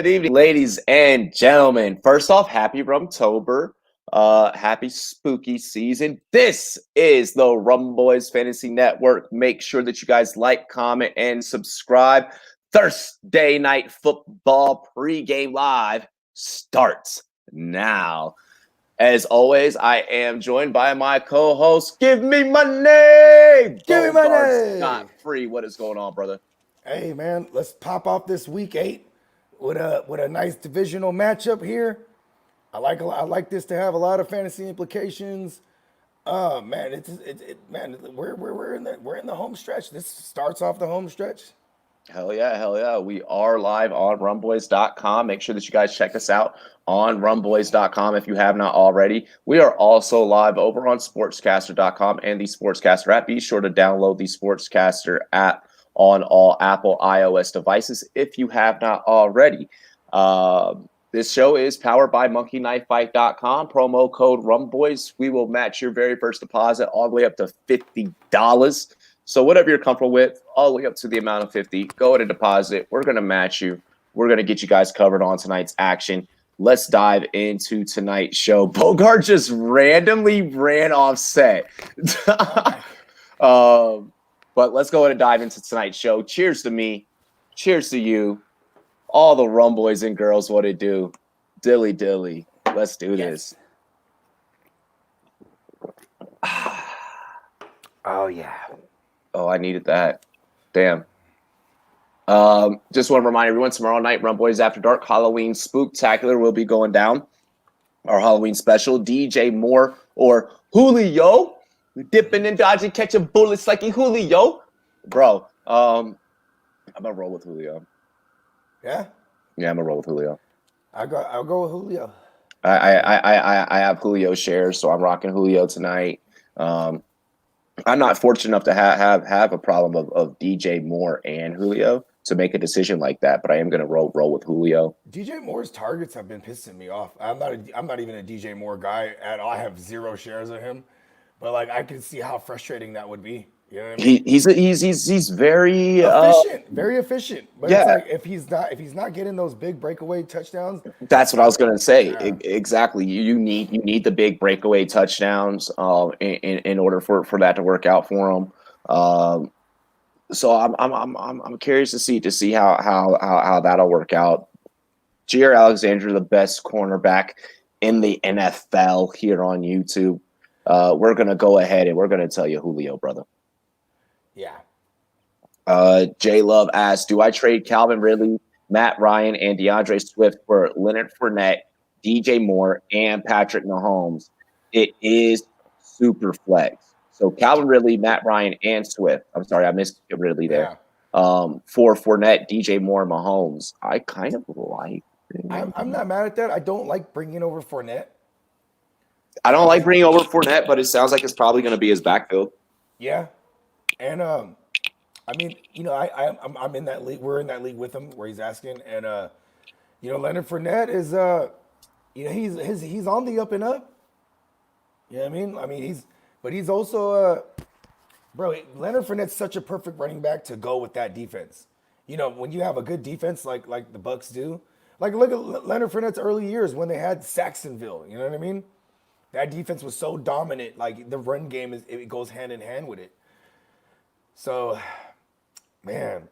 Good evening, ladies and gentlemen. First off, happy Rumtober. Happy spooky season. This is the Rumboyz Fantasy Network. Make sure that you guys like, comment, and subscribe. Thursday night football pregame live starts now. As always, I am joined by my co-host. Give me my name. Give me my name. Scott Free. What is going on, brother? Hey man, let's pop off this week 8 with a nice divisional matchup here. I like this to have a lot of fantasy implications. Man, we're in the home stretch. This starts off the home stretch. Hell yeah. We are live on Rumboyz.com. Make sure that you guys check us out on Rumboyz.com if you have not already. We are also live over on Sportscaster.com and the Sportscaster app. Be sure to download the Sportscaster app on all Apple iOS devices if you have not already. This show is powered by MonkeyKnifeFight.com. Promo code Rumboyz. We will match your very first deposit all the way up to $50. So whatever you're comfortable with, all the way up to the amount of $50, go ahead and deposit. We're going to match you. We're going to get you guys covered on tonight's action. Let's dive into tonight's show. Bogard just randomly ran off set. But let's go ahead and dive into tonight's show. Cheers to me. Cheers to you. All the Rumboys and girls, what it do. Dilly dilly. Let's do this. Oh, yeah. Oh, I needed that. Damn. Just want to remind everyone, tomorrow night, Rumboyz After Dark Halloween Spooktacular will be going down. Our Halloween special, DJ Moore or Julio. Dipping and dodging, catching bullets like a Julio. Bro, I'm going to roll with Julio. Yeah? Yeah, I'm going to roll with Julio. I'll go with Julio. I have Julio shares, so I'm rocking Julio tonight. I'm not fortunate enough to have a problem of DJ Moore and Julio to make a decision like that, but I am going to roll with Julio. DJ Moore's targets have been pissing me off. I'm not even a DJ Moore guy at all. I have 0 shares of him, but like I can see how frustrating that would be. You know what I mean? He's very efficient, very efficient. But yeah. It's like if he's not getting those big breakaway touchdowns. That's what I was gonna say. Yeah. Exactly. You need the big breakaway touchdowns in order for that to work out for him. So I'm curious to see how that'll work out. Jair Alexander, the best cornerback in the NFL here on YouTube. We're gonna go ahead and we're gonna tell you Julio, brother. Yeah. J Love asks, do I trade Calvin Ridley, Matt Ryan, and DeAndre Swift for Leonard Fournette, DJ Moore, and Patrick Mahomes? It is super flex. So Calvin Ridley, Matt Ryan, and Swift. I'm sorry, I missed Ridley there. Yeah. For Fournette, DJ Moore, Mahomes. I kind of like it. I'm not mad at that. I don't like bringing over Fournette. I don't like bringing over Fournette, but it sounds like it's probably going to be his backfield. Yeah. And I mean, you know, I'm in that league. We're in that league with him where he's asking, and you know, Leonard Fournette is you know, he's on the up and up. You know what I mean? I mean, he's also bro. Leonard Fournette's such a perfect running back to go with that defense. You know, when you have a good defense like the Bucs do, like look at Leonard Fournette's early years when they had Saxonville. You know what I mean? That defense was so dominant. Like the run game it goes hand in hand with it. So, man,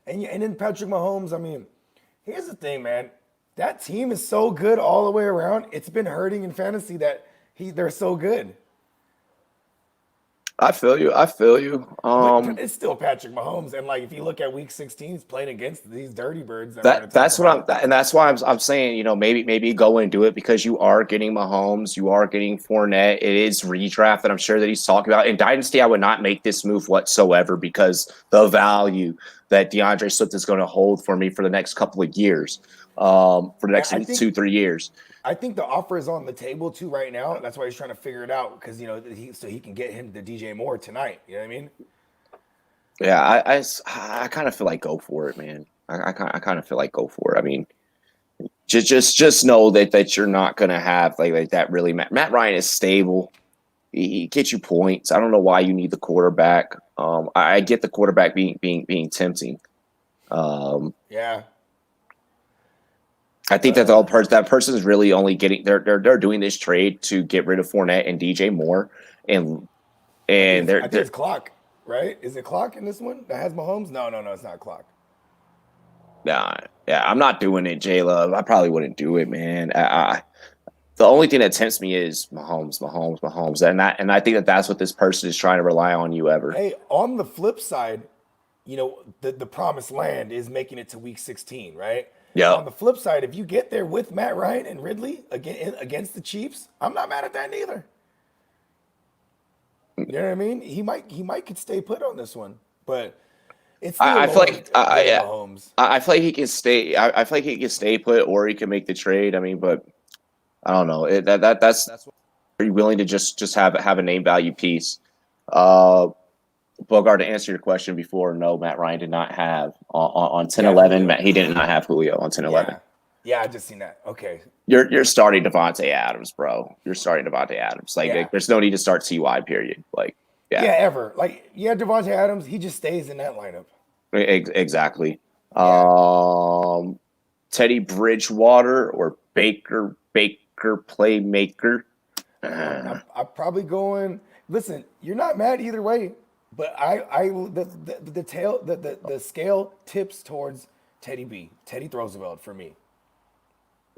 and then Patrick Mahomes. I mean, here's the thing, man. That team is so good all the way around. It's been hurting in fantasy that they're so good. I feel you. But it's still Patrick Mahomes, and like if you look at Week 16, he's playing against these dirty birds. That's why I'm saying, you know, maybe go and do it because you are getting Mahomes, you are getting Fournette. It is redraft that I'm sure that he's talking about. In Dynasty, I would not make this move whatsoever because the value that DeAndre Swift is going to hold for me for the next couple of years, for the next 2-3 years. I think the offer is on the table too right now. That's why he's trying to figure it out because, you know, so he can get him the DJ Moore tonight. You know what I mean? Yeah, I kind of feel like go for it, man. I kind of feel like go for it. I mean, just know that you're not going to have like that really. Matt Ryan is stable. He gets you points. I don't know why you need the quarterback. I get the quarterback being tempting. Yeah. I think that that person is really only getting they're doing this trade to get rid of Fournette and DJ Moore, and I think they're it's Clock, right? Is it Clock in this one that has Mahomes? No, it's not Clock. nah, yeah, I'm not doing it, J Love. I probably wouldn't do it, man. The only thing that tempts me is Mahomes, and I think that that's what this person is trying to rely on you ever. Hey, on the flip side, you know, the promised land is making it to week 16, right? Yeah. On the flip side, if you get there with Matt Ryan and Ridley against the Chiefs, I'm not mad at that neither. You know what I mean? He might could stay put on this one, but it's still I feel like Mahomes. I feel like he can stay. I feel like he can stay put, or he can make the trade. I mean, but I don't know. That's what, are you willing to just have a name value piece? Bogard, to answer your question before, no, Matt Ryan did not have on 10-11. He did not have Julio on 10-11. Yeah, I just seen that. Okay. You're starting Devontae Adams, bro. You're starting Devontae Adams. Like, there's no need to start CY, period. Like, yeah, ever. Like, Devontae Adams, he just stays in that lineup. Exactly. Yeah. Teddy Bridgewater or Baker Playmaker. I'm probably going. Listen, you're not mad either way, but the scale tips towards Teddy Roosevelt for me.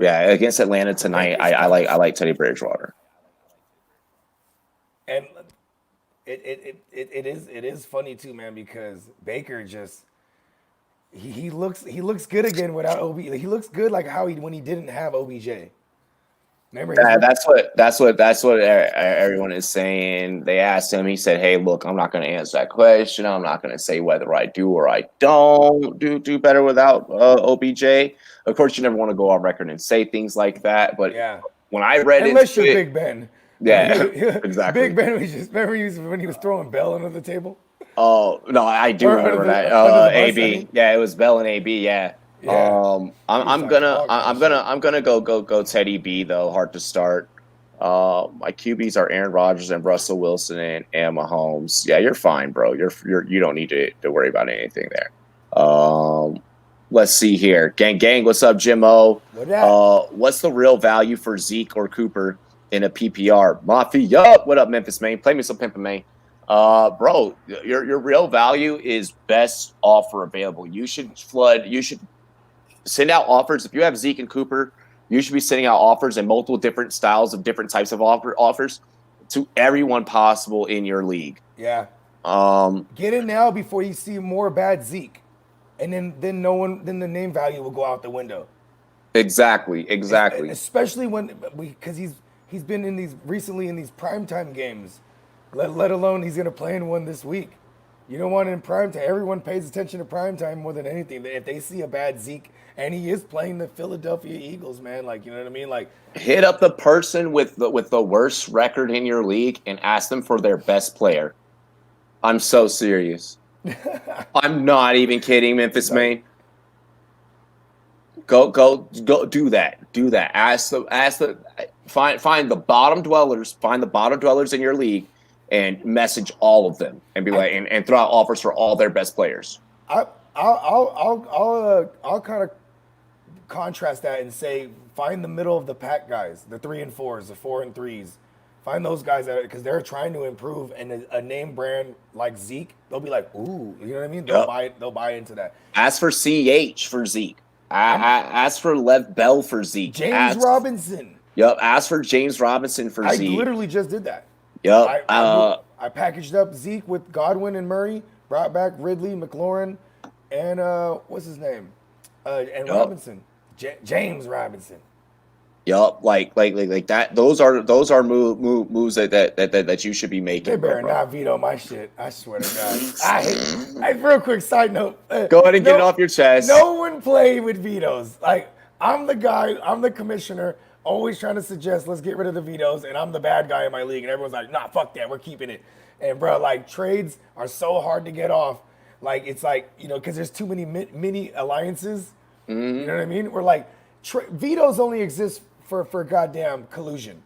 Yeah, against Atlanta tonight, I like Teddy Bridgewater. And it is funny too, man, because Baker just he looks good again without OB. He looks good like how when he didn't have OBJ. Remember? Yeah, that's what everyone is saying. They asked him. He said, "Hey, look, I'm not going to answer that question. I'm not going to say whether I do or I don't do better without OBJ." Of course, you never want to go on record and say things like that. But when I read it, unless you're Big Ben, exactly. Big Ben was just remember when he was throwing Bell under the table. Oh no, I do remember that. AB, yeah, it was Bell and AB, yeah. I'm gonna go Teddy B though. Hard to start. My QBs are Aaron Rodgers and Russell Wilson and Mahomes. Yeah, you're fine, bro. You don't need to worry about anything there. Let's see here, gang. What's up, Jim O? What's the real value for Zeke or Cooper in a PPR? Mafia, what up, Memphis Maine? Play me some Pimpin' Maine. Bro, your real value is best offer available. You should send out offers. If you have Zeke and Cooper, you should be sending out offers in multiple different styles of different types of offers to everyone possible in your league. Yeah. Get in now before you see more bad Zeke, and then the name value will go out the window. Exactly. Especially because he's been recently in these primetime games, let alone he's gonna play in one this week. You don't want it in primetime. Everyone pays attention to primetime more than anything. If they see a bad Zeke, and he is playing the Philadelphia Eagles, man, like, you know what I mean? Like, hit up the person with the worst record in your league and ask them for their best player. I'm so serious. I'm not even kidding, Memphis Maine. Go do that. Find the bottom dwellers in your league and message all of them and be like and throw out offers for all their best players. I'll kind of contrast that and say find the middle of the pack guys, the 3 and 4s, the 4 and 3s. Find those guys because they're trying to improve, and a name brand like Zeke, they'll be like, ooh, you know what I mean? They'll buy into that. Ask for CH for Zeke. Ask for Lev Bell for Zeke. James Robinson. Yep. Ask for James Robinson for Zeke. I literally just did that. Yep. I packaged up Zeke with Godwin and Murray, brought back Ridley, McLaurin, and what's his name? And Robinson. James Robinson. Yup, like that. Those are moves that you should be making. They better not veto my shit. I swear to God. Hey, real quick side note. Go ahead and get it off your chest. No one play with vetoes. Like, I'm the guy. I'm the commissioner. Always trying to suggest let's get rid of the vetoes, and I'm the bad guy in my league, and everyone's like, nah, fuck that, we're keeping it. And bro, like, trades are so hard to get off. Like, it's like, you know, because there's too many mini alliances. You know what I mean? We're like, vetoes only exist for goddamn collusion.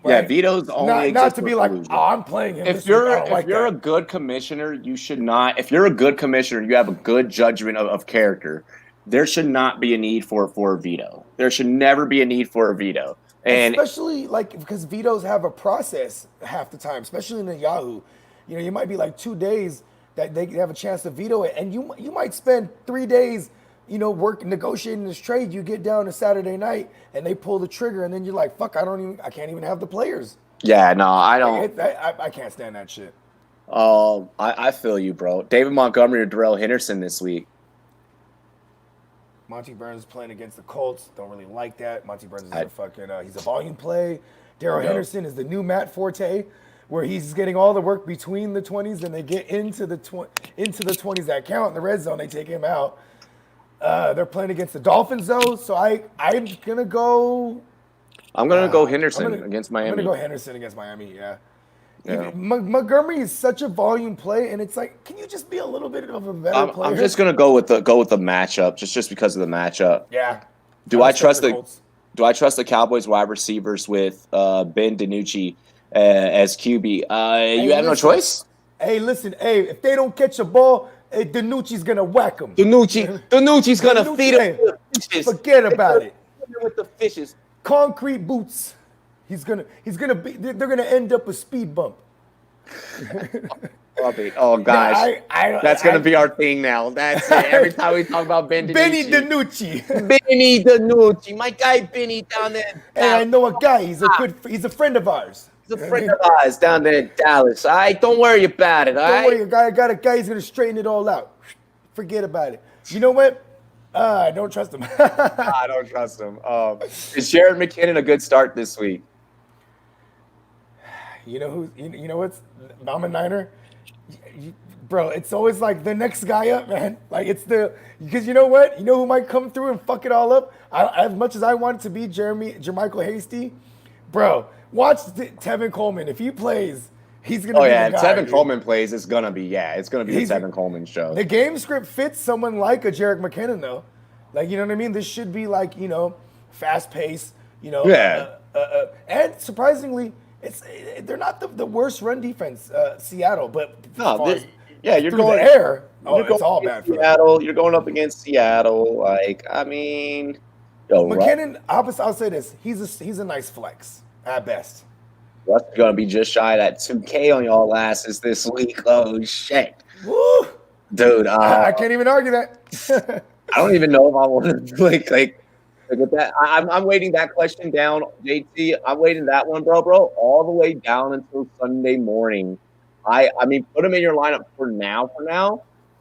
Right? Yeah, vetoes only not to be like, oh, I'm playing him. If you're a good commissioner, you should not. If you're a good commissioner, you have a good judgment of character. there should not be a need for a veto. There should never be a need for a veto. And especially like because vetoes have a process half the time, especially in the Yahoo. You know, you might be like 2 days that they have a chance to veto it, and you might spend 3 days, you know, negotiating this trade. You get down to Saturday night, and they pull the trigger, and then you're like, "Fuck, I can't even have the players." yeah, no, I don't. I can't stand that shit. I feel you, bro. David Montgomery or Darrell Henderson this week. Monty Burns playing against the Colts. Don't really like that. Monty Burns is a fucking he's a volume play. Darrell Henderson is the new Matt Forte, where he's getting all the work between the 20s, and they get into the 20s that count in the red zone. They take him out. They're playing against the Dolphins though, so I'm gonna go. I'm gonna go Henderson against Miami. I'm gonna go Henderson against Miami. Yeah. Montgomery is such a volume play, and it's like, can you just be a little bit of a better player? I'm just gonna go with the matchup, just because of the matchup. Yeah. Do I trust the Cowboys wide receivers with Ben DiNucci as QB? You have no choice. Hey, listen. Hey, if they don't catch a ball, DiNucci's gonna whack them. DiNucci's gonna feed them with the fishes. Forget about it. With the fishes. Concrete boots. They're gonna end up a speed bump. Oh gosh, that's gonna be our thing now. That's it. Every time we talk about Benny DiNucci, my guy Benny down there. Hey, I know a guy. He's a friend of ours. He's a friend of ours down there in Dallas. All right, don't worry about it. All right, don't worry. I got a guy. He's gonna straighten it all out. Forget about it. You know what? I don't trust him. I don't trust him. Is Jared McKinnon a good start this week? You know who? You know what's? I'm a Niner, bro. It's always like the next guy up, man. Like because you know what? You know who might come through and fuck it all up? As much as I want it to be Jermichael Hasty, bro. Watch Tevin Coleman. If he plays, he's gonna. Oh yeah, Tevin Coleman plays. It's gonna be the Tevin Coleman show. The game script fits someone like a Jerick McKinnon though. Like, you know what I mean? This should be like, you know, fast pace. You know. Yeah. And surprisingly, they're not the worst run defense, Seattle, but you're going the air. It's all bad for Seattle. You're going up against Seattle. Like, I mean, McKinnon. I'll say this: he's a nice flex at best. Russ is gonna be just shy of that 2K on y'all asses this week. Oh shit, woo, dude! I can't even argue that. I don't even know if I want to like with that. I'm waiting that question down, JT. I'm waiting that one, bro, all the way down until Sunday morning. I mean, put them in your lineup for now,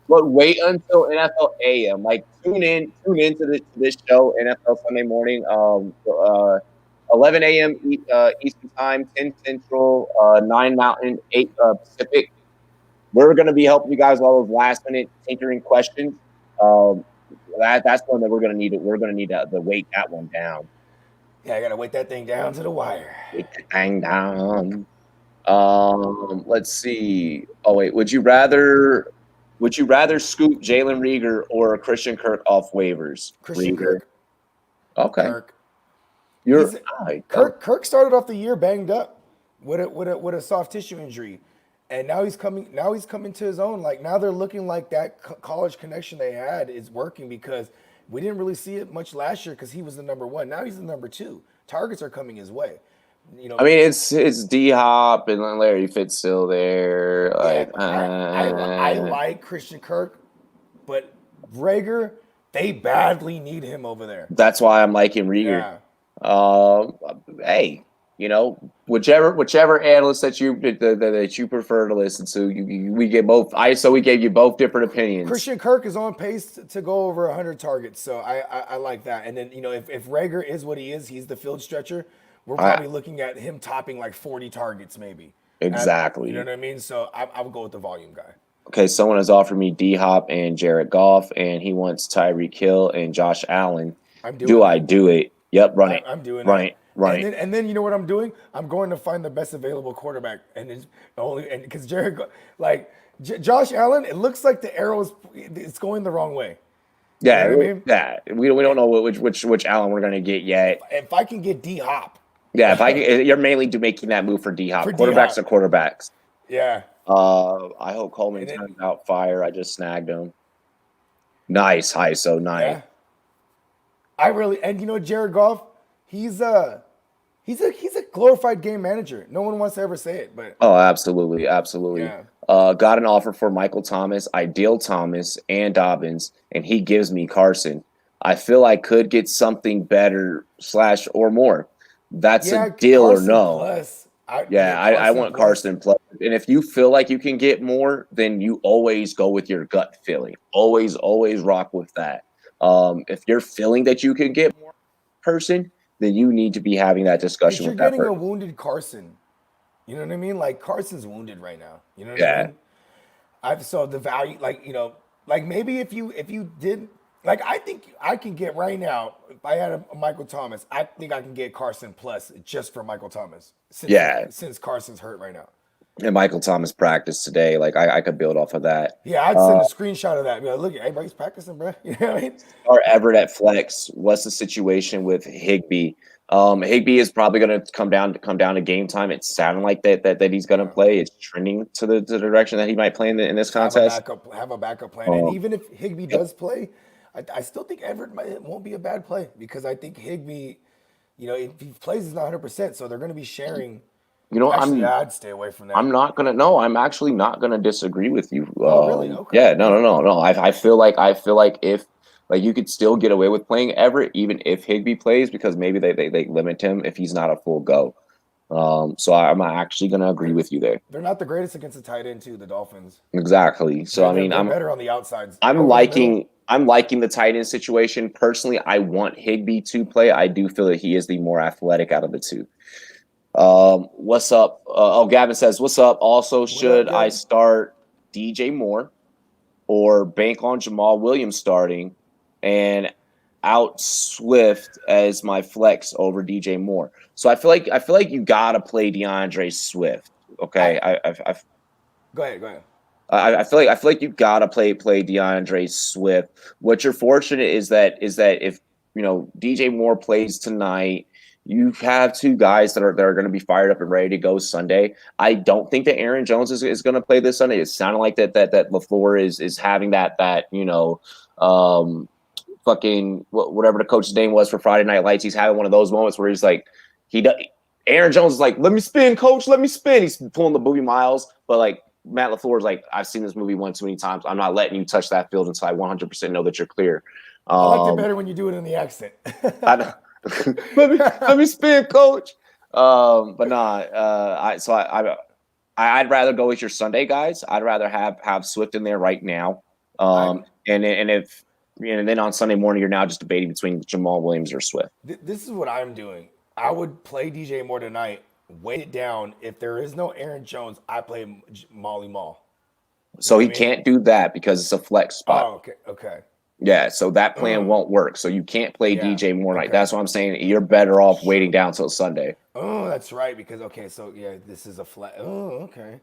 but wait until NFL AM. Like, tune into this show, NFL Sunday morning, 11 a.m. Eastern Time, 10 Central, 9 Mountain, 8 Pacific. We're going to be helping you guys with all those last-minute tinkering questions. That's one that we're going to need. We're going to need to weight that one down. Yeah, I got to weight that thing down to the wire. Weight that thing down. Let's see. Oh wait, would you rather scoop Jalen Reagor or Christian Kirk off waivers? Christian Kirk. Okay. Kirk started off the year banged up with a soft tissue injury, and now he's coming to his own. Like, now they're looking like that college connection they had is working, because we didn't really see it much last year because he was the number one. Now he's the number two. Targets are coming his way. You know, I mean, it's D-Hop and Larry Fitz still there. Like, I like Christian Kirk, but Reagor, they badly need him over there. That's why I'm liking Reagor. Yeah. Hey, you know, whichever analyst that you prefer to listen to, we get both. We gave you both different opinions. Christian Kirk is on pace to go over 100 targets, so I like that. And then, you know, if Reagor is what he is, he's the field stretcher. We're probably looking at him topping like 40 targets, maybe. Exactly. You know what I mean? So I would go with the volume guy. Okay, someone has offered me D-Hop and Jared Goff, and he wants Tyreek Hill and Josh Allen. I do it? Yep, run it. I'm doing it. Run it. And then you know what I'm doing? I'm going to find the best available quarterback, because Jared, like Josh Allen, it looks like the arrow it's going the wrong way. Yeah, you know what I mean? Yeah. We don't know which Allen we're gonna get yet. If I can get D-Hop. Yeah, you're mainly making that move for D-Hop. Quarterbacks are quarterbacks. Yeah. I hope Coleman turns out fire. I just snagged him. Nice, ISO, nice. And Jared Goff, he's a glorified game manager. No one wants to ever say it, but Oh, absolutely, absolutely. yeah. Got an offer for Michael Thomas, Ideal Thomas, and Dobbins, and he gives me Carson. I feel I could get something better slash or more. That's a Yeah, deal or Carson no. plus. Yeah, I want Carson plus. And if you feel like you can get more, then you always go with your gut feeling. Always, always rock with that. If you're feeling that you can get more person, then you need to be having that Because discussion you're with that getting a person. wounded Carson. You know what I mean? Like Carson's wounded right now. You know what I Yeah. mean? I've saw the value, like maybe if you did, like I think I can get right now. If I had a Michael Thomas, I think I can get Carson plus just for Michael Thomas Yeah. since Carson's hurt right now. And Michael Thomas practiced today. Like I could build off of that. Yeah, I'd send a screenshot of that. Be like, look, everybody's practicing, bro. You know what I mean? Or Everett at flex. What's the situation with Higbee? Higbee is probably going to come down to game time. It's sounding like that he's going to play. It's trending to the direction that he might play in this contest. Have a backup plan. And even if Higbee does play, I still think Everett it won't be a bad play because I think Higbee, if he plays, he's not 100%, so they're going to be sharing. I'd stay away from that. I'm actually not gonna disagree with you. Oh, really? Okay. Yeah, no. I feel like if like you could still get away with playing Everett even if Higbee plays because maybe they limit him if he's not a full go. So I'm actually gonna agree with you there. They're not the greatest against the tight end too, the Dolphins. Exactly. So They're better on the outsides. I'm liking the tight end situation. Personally, I want Higbee to play. I do feel that he is the more athletic out of the two. What's up? Gavin says, what's up? Also, should I start DJ Moore or bank on Jamal Williams starting and out Swift as my flex over DJ Moore? So I feel like you gotta play DeAndre Swift. Okay. Go ahead. I feel like you gotta play DeAndre Swift. What you're fortunate is that if DJ Moore plays tonight, you have two guys that are going to be fired up and ready to go Sunday. I don't think that Aaron Jones is going to play this Sunday. It sounded like that LaFleur is having that fucking whatever the coach's name was for Friday Night Lights. He's having one of those moments where he's like Aaron Jones is like, let me spin, coach, let me spin. He's pulling the booby miles, but like Matt LaFleur is like, I've seen this movie one too many times. I'm not letting you touch that field until I 100% know that you're clear. I like it better when you do it in the accent. I know. let me spin, coach. But I'd rather go with your Sunday guys. I'd rather have Swift in there right now. And then on Sunday morning you're now just debating between Jamal Williams or Swift. This is what I'm doing. I would play DJ Moore tonight. Weight it down. If there is no Aaron Jones, I play Molly Mall. So he can't do that because it's a flex spot. Oh, okay. Yeah, so that plan won't work. So you can't play DJ Moore night. That's what I'm saying. You're better off waiting down till Sunday. Oh, that's right. Because this is a flat. Oh, okay.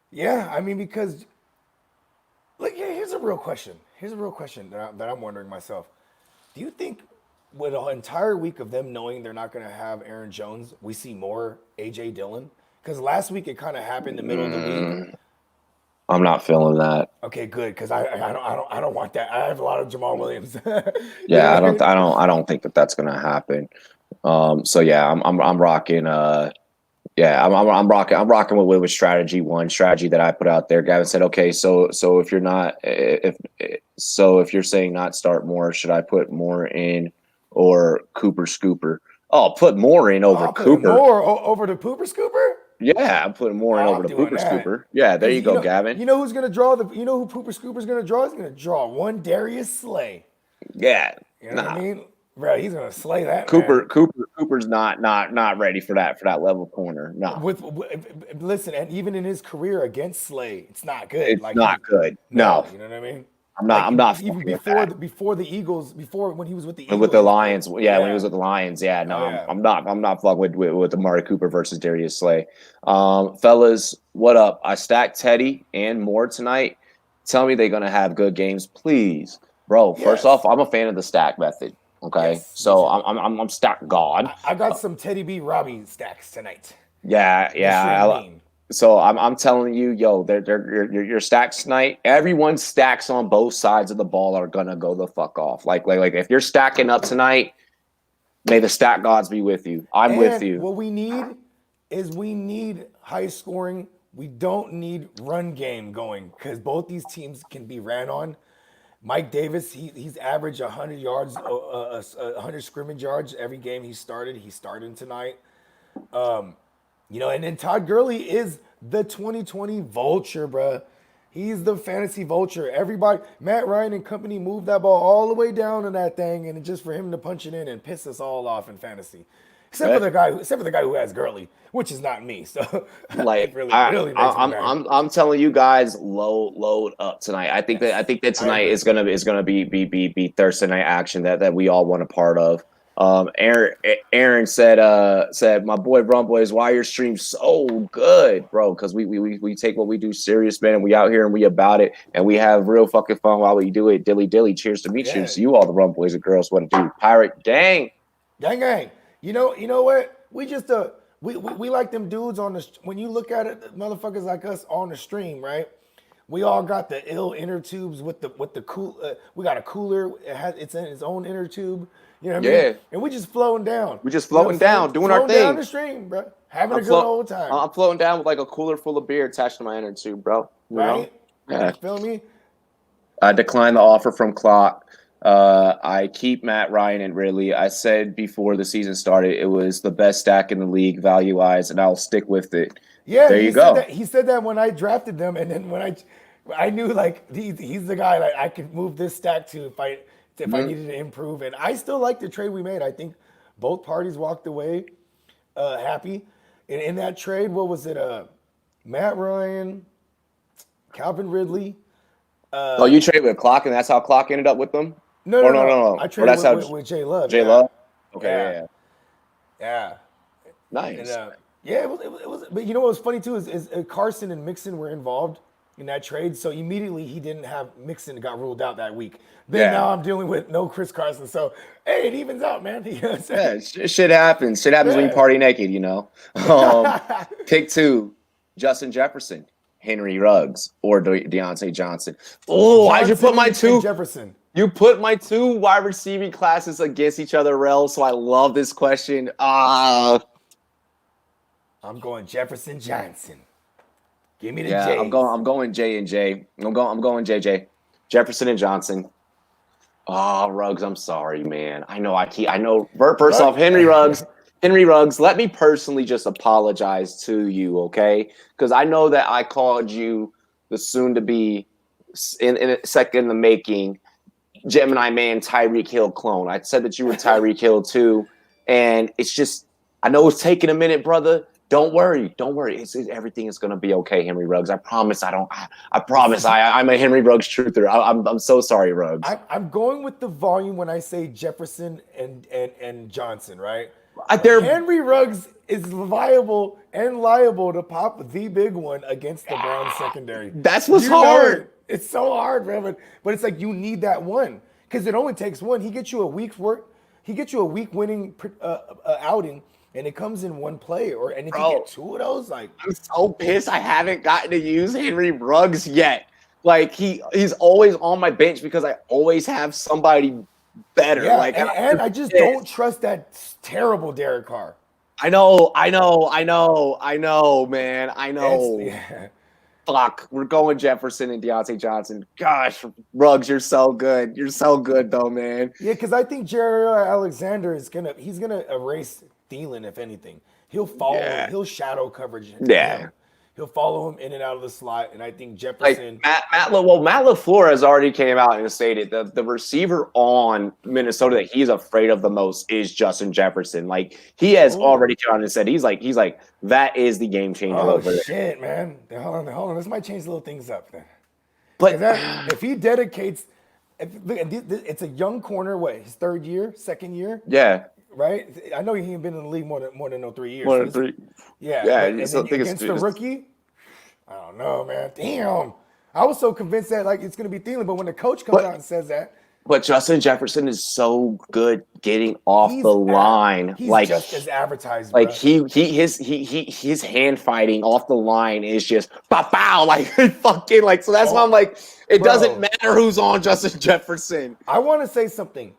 Yeah, I mean because, here's a real question. That I'm wondering myself. Do you think with an entire week of them knowing they're not going to have Aaron Jones, we see more AJ Dillon? Because last week it kind of happened in the middle of the week. I'm not feeling that. Okay, good, because I don't want that. I have a lot of Jamal Williams. Yeah, I don't think that's gonna happen. So yeah, I'm rocking. I'm rocking with strategy one strategy that I put out there. Gavin said, okay, so if you're saying not start more, should I put more in or Cooper Scooper? Oh, put more in over Cooper. More over the Pooper Scooper? Yeah, I'm putting more in over the Pooper Scooper. Yeah, there you go, Gavin. You know who's gonna draw who Pooper Scooper's gonna draw? He's gonna draw one Darius Slay. Yeah. You know what I mean? Bro, he's gonna slay that. Cooper's not ready for that level corner. No. Listen, and even in his career against Slay, it's not good. It's not good. No. You know what I mean? I'm not even before the Eagles, when he was with the Eagles. With the Lions. Yeah, when he was with the Lions. Yeah, no, I'm not fucking with Amari Cooper versus Darius Slay. Fellas, what up? I stacked Teddy and Moore tonight. Tell me they're gonna have good games, please. Bro, first off, I'm a fan of the stack method. Okay. Yes, so I'm stack God. I got some Teddy B Robbie stacks tonight. Yeah. So I'm telling you, yo, your stacks tonight. Everyone's stacks on both sides of the ball are gonna go the fuck off. Like if you're stacking up tonight, may the stack gods be with you. I'm with And you. what we need high scoring. We don't need run game going because both these teams can be ran on. Mike Davis, he's averaged 100 yards, 100 scrimmage yards every game he started. He's starting tonight. And then Todd Gurley is the 2020 vulture, bruh. He's the fantasy vulture. Everybody, Matt Ryan and company moved that ball all the way down to that thing, and just for him to punch it in and piss us all off in fantasy. Except for the guy who has Gurley, which is not me. So Like it really makes me mad. I'm telling you guys, load up tonight. I think that tonight is gonna be Thursday night action that we all want a part of. Aaron said my boy Rumboyz, why your stream so good, bro? Because we take what we do serious, man, and we out here and we about it, and we have real fucking fun while we do it. Dilly. Cheers to meet you. See you all, the Rumboyz and girls. What to do? Pirate gang. Gang. You know what? We just we like them dudes on the. When you look at it, motherfuckers like us on the stream, right? We all got the ill inner tubes with the cool. We got a cooler. It's in its own inner tube. You know what I mean? And we just flowing down. We just floating down, doing our thing. Down the stream, bro. Having a good old time. I'm floating down with like a cooler full of beer attached to my inner tube, bro. Right? Yeah. You feel me? I declined the offer from Clock. I keep Matt Ryan and Ridley. I said before the season started it was the best stack in the league value-wise, and I'll stick with it. Yeah, there you go. He said that when I drafted them, and then when I knew like he's the guy that I could move this stack to if I needed to improve. And I still like the trade we made. I think both parties walked away happy. And in that trade, what was it? Matt Ryan, Calvin Ridley. You traded with Clock, and that's how Clock ended up with them? No. I traded with J Love. Love? Okay, yeah. Nice. And, it was. But you know what was funny too is Carson and Mixon were involved in that trade, so immediately he didn't have Mixon, got ruled out that week. Then now I'm dealing with no Chris Carson, so hey, it evens out, man. You know what I'm saying? Shit happens. Shit happens when you party naked, you know. Pick 2, Justin Jefferson, Henry Ruggs, or Deontay Johnson. Oh, why'd you put my 2? Jefferson. You put my 2 wide receiving classes against each other, Rel. So I love this question. I'm going Jefferson Johnson. Give me the J. I'm going J and J. I'm going JJ. Jefferson and Johnson. Oh, Ruggs, I'm sorry, man. I know. First off, Henry Ruggs, let me personally just apologize to you, okay? Because I know that I called you the soon-to-be in a second in the making Gemini Man Tyreek Hill clone. I said that you were Tyreek Hill too, and it's just I know it's taking a minute, brother. Don't worry. Everything is gonna be okay, Henry Ruggs. I promise. I promise. I'm a Henry Ruggs truther. I'm so sorry, Ruggs. I'm going with the volume when I say Jefferson and Johnson, right? Henry Ruggs is viable and liable to pop the big one against the Browns secondary. That's what's hard. It's so hard, man. But it's like you need that one because it only takes one. He gets you a week's work. He gets you a week winning outing. And it comes in one play, and if you get 2 of those, like I'm so pissed I haven't gotten to use Henry Ruggs yet. Like he's always on my bench because I always have somebody better. Yeah, like and I just don't trust that terrible Derek Carr. I know, man. I know. Fuck, we're going Jefferson and Deontay Johnson. Gosh, Ruggs, you're so good. You're so good though, man. Yeah, because I think Jair Alexander he's gonna erase Thielen, if anything. He'll follow him. He'll shadow coverage. He'll follow him in and out of the slot. And I think Jefferson. Matt LaFleur has already came out and stated that the receiver on Minnesota that he's afraid of the most is Justin Jefferson. Like he has already come out and said he's like that is the game changer over there. Shit, man. Hold on. This might change little things up then. But if he dedicates, it's a young corner. What, his second year? Yeah. Right? I know he ain't been in the league more than 3 years. More than 3. Yeah. Yeah. Against the rookie? I don't know, man. Damn. I was so convinced that like it's gonna be Thielen, but when the coach comes out and says that, But Justin Jefferson is so good getting off the line. He's just as advertised, like bro. his hand fighting off the line is just bow, like fucking like. So that's why I'm like, it doesn't matter who's on Justin Jefferson. I want to say something.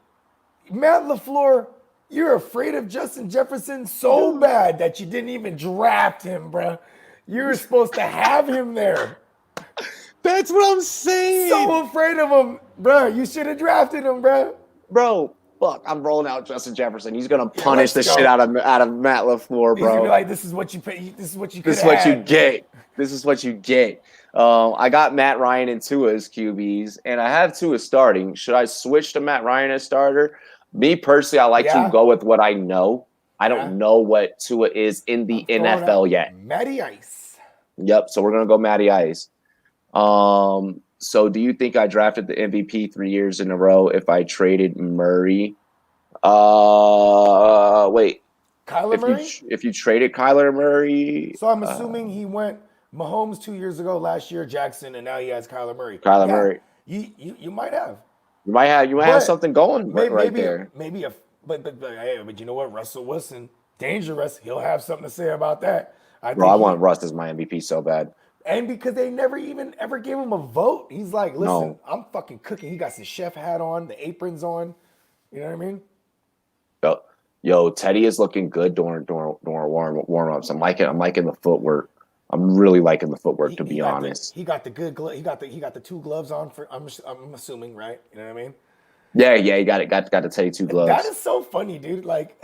Matt LaFleur, you're afraid of Justin Jefferson so bad that you didn't even draft him, bro. You're supposed to have him there. That's what I'm saying. So afraid of him, bro. You should have drafted him, bro. Bro, fuck, I'm rolling out Justin Jefferson. He's gonna punish the shit out of Matt LaFleur, bro. He's gonna be like, this is what you pay. This is what you. This is what you get. This is what you get. I got Matt Ryan and Tua as QBs, and I have Tua starting. Should I switch to Matt Ryan as starter? Me personally, I like to go with what I know. I don't know what Tua is in the NFL yet. Matty Ice. Yep. So we're gonna go Matty Ice. So do you think I drafted the MVP 3 years in a row if I traded Murray? Wait. Kyler Murray? If you traded Kyler Murray. So I'm assuming he went Mahomes 2 years ago, last year Jackson, and now he has Kyler Murray. Murray. You might have. You might have something going right there. But you know what? Russell Wilson, dangerous. He'll have something to say about that. I want Russ as my MVP so bad. And because they never even ever gave him a vote, he's like, listen, I'm fucking cooking. He got his chef hat on, the aprons on. You know what I mean? Yo, Teddy is looking good during warm-ups. I'm liking the footwork. I'm really liking the footwork, to be honest. He got the good glove. He got the two gloves on for. I'm assuming, right? You know what I mean? Yeah. He got the Teddy two gloves. That is so funny, dude. Like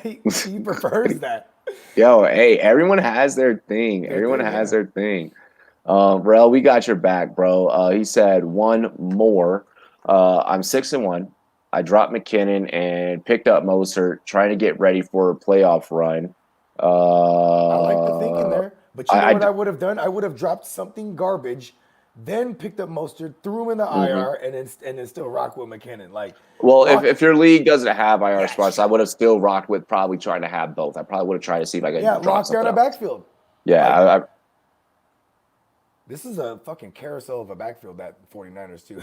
he prefers that. Yo, hey, everyone has their thing. Everyone has their thing. Rel, we got your back, bro. He said one more. I'm 6-1. I dropped McKinnon and picked up Mostert, trying to get ready for a playoff run. I like the thinking there. But you know what I would have done? I would have dropped something garbage, then picked up Mostert, threw him in the IR, and then still rock with McKinnon. If your league doesn't have IR spots, I would have still rocked with probably trying to have both. I probably would have tried to see if I could lock down a backfield. Yeah. This is a fucking carousel of a backfield, that 49ers too.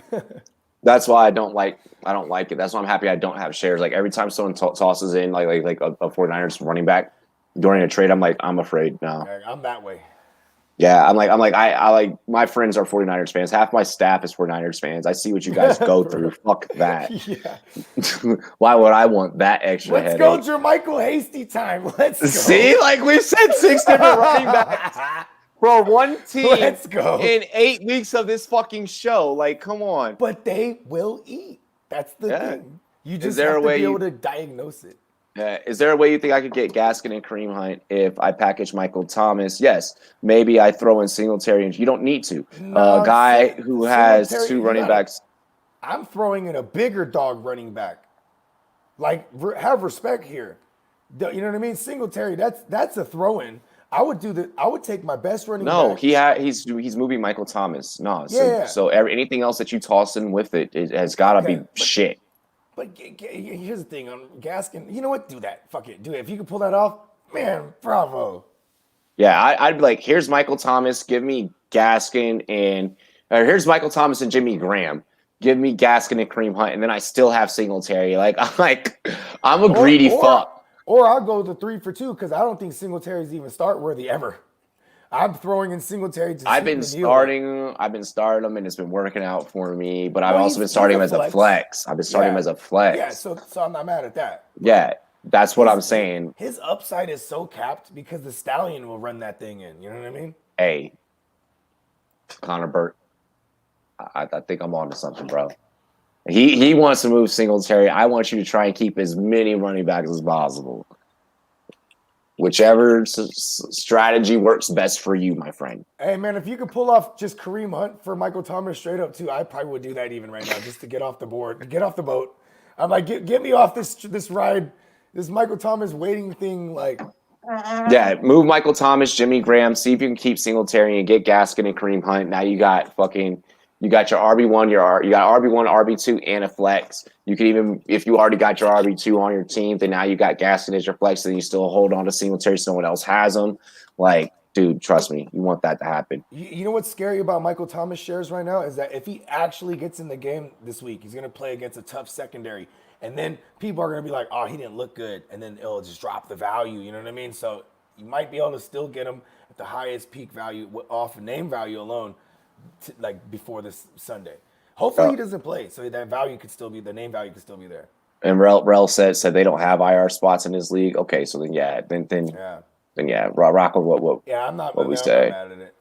That's why I don't like it. That's why I'm happy I don't have shares. Like every time someone tosses in like a 49ers running back during a trade, I'm afraid now. I'm that way. Yeah, I'm like my friends are 49ers fans. Half my staff is 49ers fans. I see what you guys go through. Fuck that. Yeah. Why would I want that extra headache? Let's go, Jermichael Hasty time. Let's go. See, like we've said 6 different running backs for one team. Let's go. In 8 weeks of this fucking show. Like, come on. But they will eat. That's the thing. You just have to be able to diagnose it. Is there a way you think I could get Gaskin and Kareem Hunt if I package Michael Thomas? Yes. Maybe I throw in Singletary. And you don't need to. A guy who has 2 running backs. I'm throwing in a bigger dog running back. Like, have respect here. You know what I mean? Singletary, that's a throw-in. I would take my best running back. No, he's moving Michael Thomas. No. So anything else that you toss in with it has got to be shit. But here's the thing on Gaskin. You know what? Do that. Fuck it. Do it. If you can pull that off, man, bravo. Yeah, I'd be like, here's Michael Thomas. Give me Gaskin here's Michael Thomas and Jimmy Graham. Give me Gaskin and Kareem Hunt, and then I still have Singletary. I'm a greedy fuck. Or I'll go the 3 for 2 because I don't think Singletary's even start worthy ever. I'm throwing in Singletary. I've been starting him, and it's been working out for me. But I've also been starting him as a flex. I've been starting him as a flex. Yeah, so I'm not mad at that. Yeah, that's what I'm saying. His upside is so capped because the Stallion will run that thing in. You know what I mean? Hey, Connor Burt, I think I'm on to something, bro. He wants to move Singletary. I want you to try and keep as many running backs as possible. Whichever strategy works best for you, my friend. Hey, man, if you could pull off just Kareem Hunt for Michael Thomas straight up, too, I probably would do that even right now just to get off the board, get off the boat. I'm like, get me off this ride, this Michael Thomas waiting thing. Yeah, move Michael Thomas, Jimmy Graham, see if you can keep Singletary and get Gaskin and Kareem Hunt. Now you got your RB1, you got RB1, RB2, and a flex. You can even, if you already got your RB2 on your team, then now you got Gaskin as your flex, and you still hold on to Singletary so no one else has him. dude, trust me, you want that to happen. You know what's scary about Michael Thomas shares right now is that if he actually gets in the game this week, he's going to play against a tough secondary. And then people are going to be like, oh, he didn't look good. And then it'll just drop the value. You know what I mean? So you might be able to still get him at the highest peak value off name value alone, like before this Sunday. Hopefully he doesn't play. So that value could still be, the name value could still be there. And Rel said they don't have IR spots in his league. Okay, so then rock with what I'm not we say. mad at it.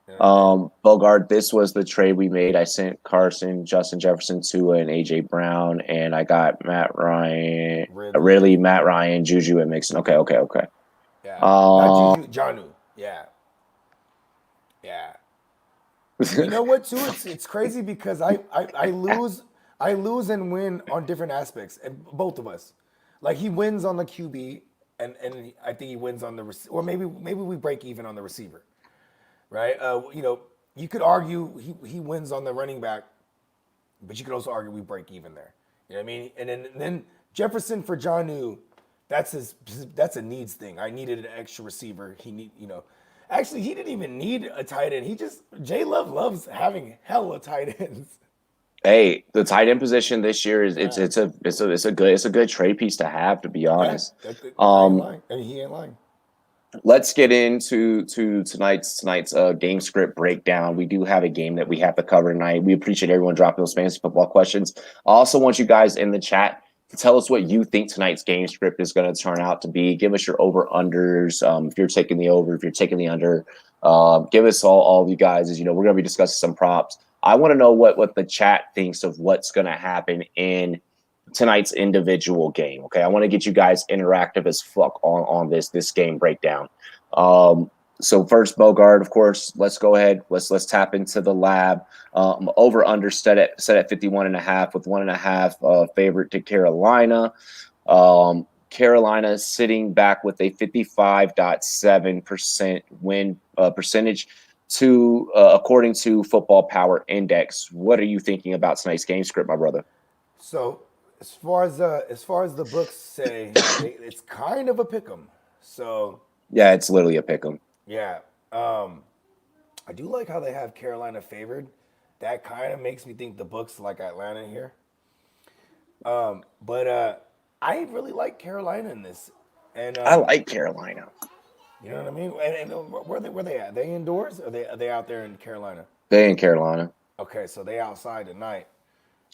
Yeah. Bogard, this was the trade we made. I sent Carson, Justin Jefferson, Tua, and AJ Brown, and I got Matt Ryan, Ridley, Matt Ryan, Juju, and Mixon. Okay. Yeah, not Juju, Jonnu. Yeah. You know what, too? It's crazy because I lose and win on different aspects, and both of us. Like he wins on the QB, and I think he wins on the or maybe we break even on the receiver, right? You could argue he wins on the running back, but you could also argue we break even there. You know what I mean? And then Jefferson for Jonnu, that's a needs thing. I needed an extra receiver. Actually, he didn't even need a tight end. J Love loves having hella tight ends. Hey, the tight end position this year is it's a good trade piece to have, to be honest. He ain't lying. Let's get into tonight's game script breakdown. We do have a game that we have to cover tonight. We appreciate everyone dropping those fantasy football questions. I also want you guys in the chat to tell us what you think tonight's game script is going to turn out to be. Give us your over-unders. If you're taking the over, if you're taking the under, give us all of you guys. As you know, we're going to be discussing some props. I want to know what the chat thinks of what's going to happen in tonight's individual game. Okay, I want to get you guys interactive as fuck on this game breakdown. So first, Bogard, of course, let's go ahead. Let's tap into the lab. Over under set at 51.5 with 1.5 favorite to Carolina. Carolina sitting back with a 55.7% win percentage to according to Football Power Index. What are you thinking about tonight's game script, my brother? So as far as the books say, it's kind of a pick 'em. So yeah, it's literally a pick 'em. Yeah. I do like how they have Carolina favored. That kind of makes me think the books like Atlanta here. But I really like Carolina in this. And I like Carolina. You know what I mean? And where they at? They indoors? Or are they out there in Carolina? They in Carolina. Okay, so they outside tonight.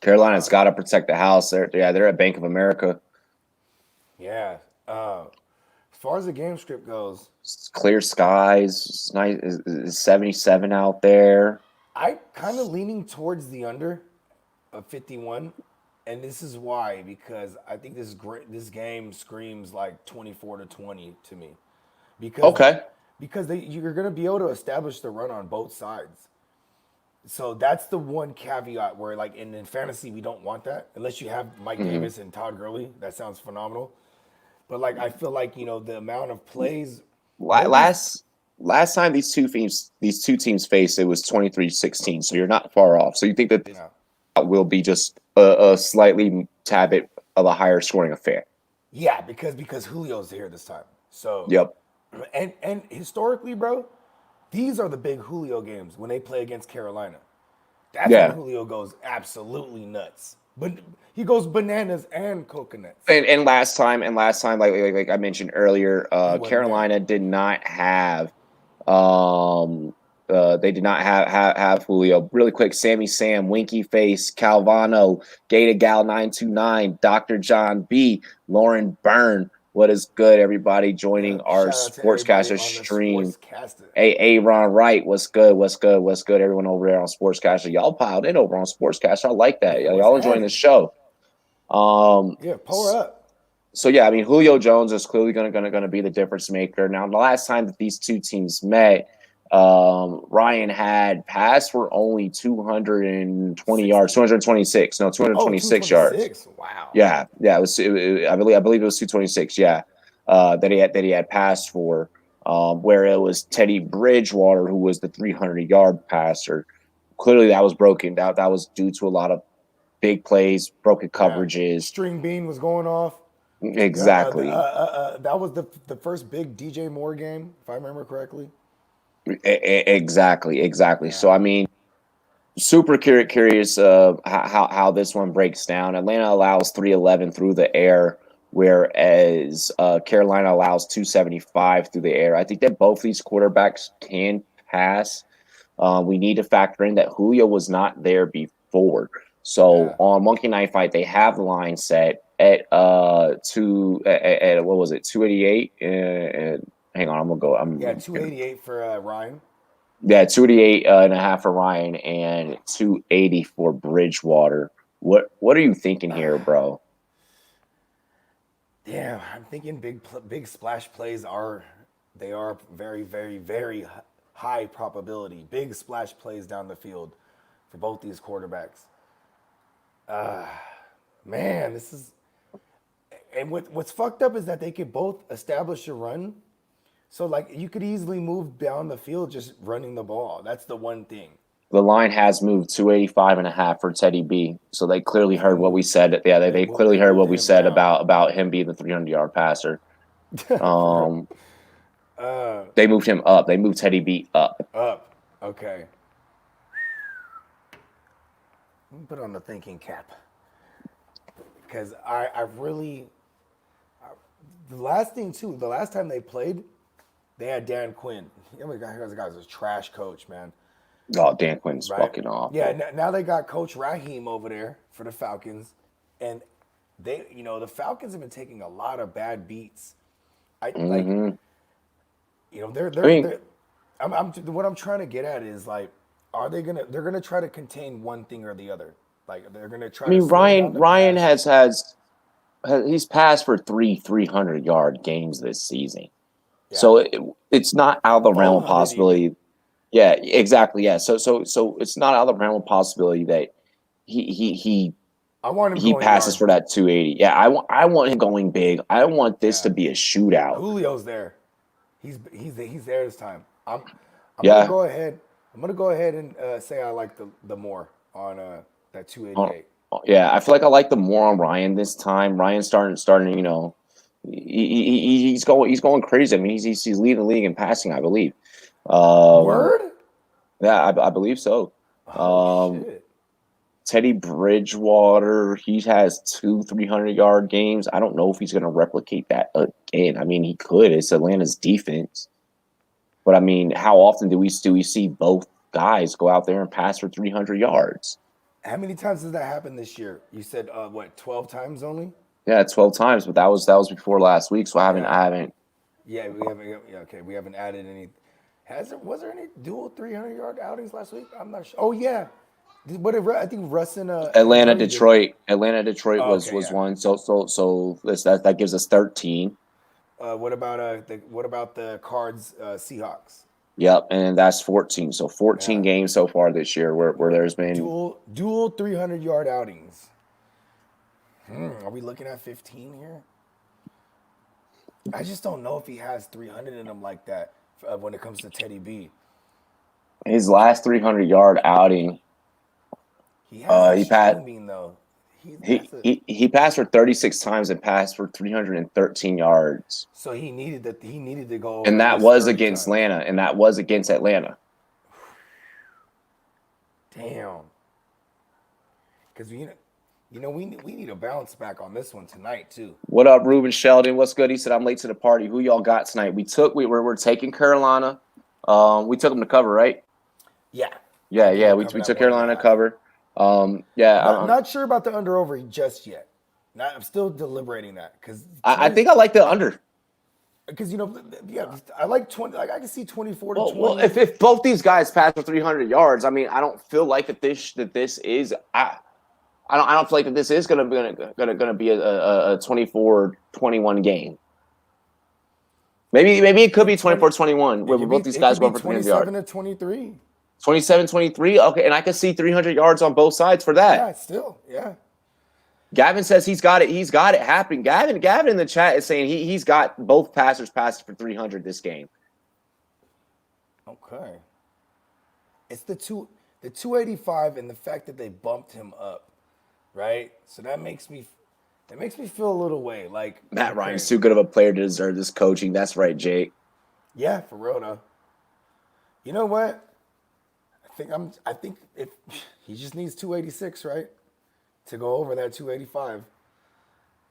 Carolina's got to protect the house. They're at Bank of America. Yeah. As far as the game script goes, it's clear skies. It's nice. It's 77 out there. I kind of leaning towards the under of 51, and this is why, because I think this game screams like 24-20 to me. Because you're going to be able to establish the run on both sides. So that's the one caveat where, like, in fantasy, we don't want that unless you have Mike Davis and Todd Gurley. That sounds phenomenal. But like, I feel like the amount of plays. Last time these two teams faced, it was 23-16. So you're not far off. So you think that will be just a slightly tad bit of a higher scoring affair? Yeah, because Julio's here this time. So yep. And historically, bro, these are the big Julio games when they play against Carolina. That's when Julio goes absolutely nuts. But he goes bananas and coconuts. And last time, like I mentioned earlier, Carolina did not have have Julio. Really quick, Sammy Sam, Winky Face, Calvano, Gata Gal 929, Dr. John B, Lauren Byrne. What is good, everybody joining our Sportscaster stream? Hey, Ron Wright, what's good? Everyone over there on Sportscaster. Y'all piled in over on Sportscaster. I like that. Y'all enjoying the show. Pull her up. So yeah, I mean, Julio Jones is clearly gonna be the difference maker. Now, the last time that these two teams met, Ryan had passed for only 220 yards, 226. No, 226 yards. Wow. Yeah. It was. I believe it was 226. Yeah, that he had passed for. Where it was Teddy Bridgewater who was the 300-yard passer. Clearly, that was broken. That was due to a lot of big plays, broken coverages. String bean was going off. Exactly. That was the first big DJ Moore game, if I remember correctly. Exactly. Yeah. So I mean, super curious how this one breaks down. Atlanta allows 311 through the air, whereas Carolina allows 275 through the air. I think that both these quarterbacks can pass. We need to factor in that Julio was not there before. So Yeah. on Monkey Knife Fight, they have the line set at what was it, 288? And hang on, I'm gonna go. Yeah, I'm gonna 288 for Ryan. Yeah, 288 and a half for Ryan and 280 for Bridgewater. What are you thinking here, bro? Damn, I'm thinking big splash plays are they are very high probability. Big splash plays down the field for both these quarterbacks. Man, this is and what's fucked up is that they could both establish a run. So like you could easily move down the field just running the ball. That's the one thing. The line has moved 285 and a half for Teddy B. So they clearly They heard what we moved said. Yeah, they clearly they heard moved what we him said down. about him being the 300-yard passer. For real. Um, they moved him up. They moved Teddy B up. Up. Okay. Let me put on the thinking cap. Because I really the last thing too, the last time they played, they had Dan Quinn. Oh my God, the guy's a trash coach, man. Oh, Dan Quinn's Right? fucking Yeah. awful. Now they got Coach Raheem over there for the Falcons, and they, the Falcons have been taking a lot of bad beats. I like, Hmm. I mean, they're. What I'm trying to get at is like, are they gonna? They're gonna try to contain one thing or the other. Like they're gonna try to slow down the Ryan pass. has he's passed for 300-yard games this season. Yeah. So it's not out of the realm of 400 even. possibility. Yeah, exactly. Yeah. So it's not out of the realm of possibility that he he he I want him he going passes yard. for that 280. Yeah, I want him going big. I want this Yeah. to be a shootout. Julio's there. He's there this time. I'm gonna Yeah. go ahead. I'm gonna go ahead and say I like the more on that Uh, 288. yeah, I feel like I like the more on Ryan this time. Ryan's starting. He's going crazy. I mean, he's leading the league in passing, I believe. Um, Word? yeah, I believe so. Oh Um, shit. Teddy Bridgewater, he has 300-yard games. I don't know if he's going to replicate that again. I mean, he could. It's Atlanta's defense, but I mean, how often do we see both guys go out there and pass for 300 yards? How many times has that happened this year? You said what, 12 times only? Yeah, 12 times, but that was before last week, so Yeah. I haven't. Yeah, we haven't. Yeah, okay, we haven't added any. Was there any dual 300-yard outings last week? I'm not sure. Oh yeah, I think Russ and Murray did it. Atlanta Detroit Oh, was okay, yeah. one. So that gives us 13. What about the Cards Seahawks? Yep, and that's 14. So 14 Yeah, games so far this year where there's been. dual 300-yard outings. Are we looking at 15 here? I just don't know if he has 300 in him like that when it comes to Teddy B. His last 300-yard outing, He has the he passed streaming though. he passed for 36 times and passed for 313 yards, So he needed to go over and at that least was 30 against times. Atlanta, and that was against Atlanta. Damn. Because we need a bounce back on this one tonight too. What up, Ruben Sheldon? What's good? He said, "I'm late to the party. Who y'all got tonight?" We're taking Carolina. We took them to cover, right? Yeah. I think Yeah. I'm We covering that took 1.5. Carolina to cover. Yeah. Not sure about the under over just yet. I'm still deliberating that because I think I like the under. yeah, I like 20. Like I can see 24 to Well, 20. if both these guys pass for 300 yards, I mean, I don't feel like that this is I don't feel like that this is gonna be a 24-21 game. Maybe it could be 24-21 where both these It guys could be going for 300 yards. 27 to 23. 27-23. Okay, and I can see 300 yards on both sides for that. Yeah, still, yeah. Gavin says he's got it happening. Gavin in the chat is saying he's got both passers passing for 300 this game. Okay. It's the 285 and the fact that they bumped him up, right? So that makes me feel a little way. Like Matt okay. Ryan's too good of a player to deserve this coaching. That's right, Jake. Yeah, for real though. You know what? I think if he just needs 286, right? To go over that 285.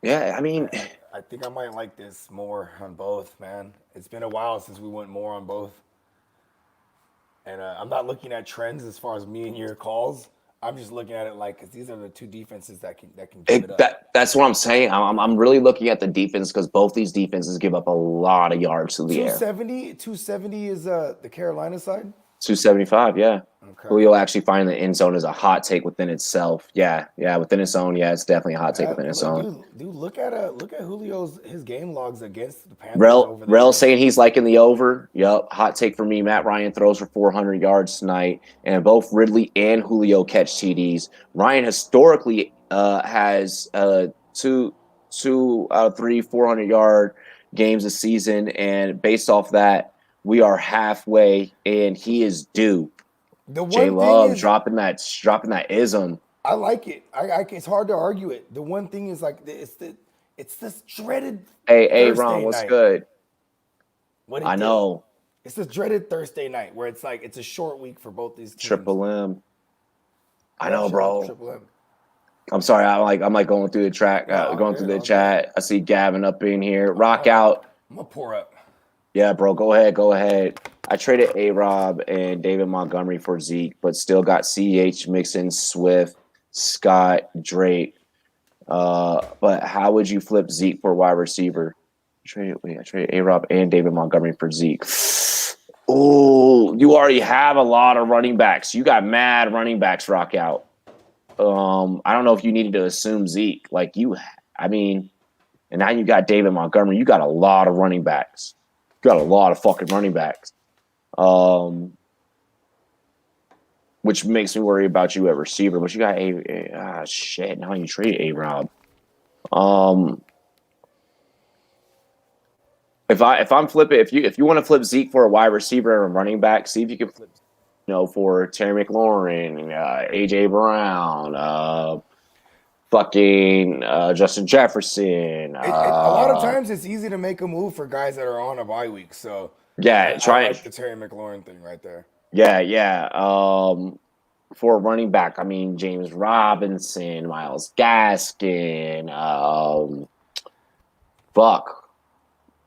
Yeah, I mean, I think I might like this more on both, man. It's been a while since we went more on both. And I'm not looking at trends as far as me and your calls. I'm just looking at it like, because these are the two defenses that can give it up. that's what I'm saying. I'm really looking at the defense because both these defenses give up a lot of yards to the air. 270 is the Carolina side. 275, yeah. Okay. Julio actually finding the end zone is a hot take within itself. Yeah, within its own. Yeah, it's definitely a hot take within its own. Dude, look at Julio's his game logs against the Panthers over the Rel years. saying he's liking the over. Yep, hot take for me. Matt Ryan throws for 400 yards tonight, and both Ridley and Julio catch TDs. Ryan historically has two out of three 400-yard games this season, and based off that, we are halfway, and he is due. The one J thing Love is, dropping that ism. I like it. It's hard to argue it. The one thing is like it's this dreaded Hey, Thursday Ron, what's night. good? What I know. It's this dreaded Thursday night where it's like it's a short week for both these teams. Triple M. I know, Shout out to bro. Triple M. I'm sorry. I'm like going through the track, going through the chat. I see Gavin up in here. Rock out. I'm gonna pour up. Yeah, bro. Go ahead. I traded A-Rob and David Montgomery for Zeke, but still got CEH, Mixon, Swift, Scott, Drake. But how would you flip Zeke for a wide receiver? I traded A-Rob and David Montgomery for Zeke. Oh, you already have a lot of running backs. You got mad running backs, rock out. I don't know if you needed to assume Zeke. And now you got David Montgomery. You got a lot of running backs. You got a lot of fucking running backs. Which makes me worry about you at receiver. But you got shit. Now you trade A-Rob. If I'm flipping, if you want to flip Zeke for a wide receiver and a running back, see if you can flip, for Terry McLaurin, AJ Brown, Justin Jefferson. A lot of times it's easy to make a move for guys that are on a bye week. So yeah, I like the Terry McLaurin thing right there. Yeah. For a running back, I mean James Robinson, Myles Gaskin,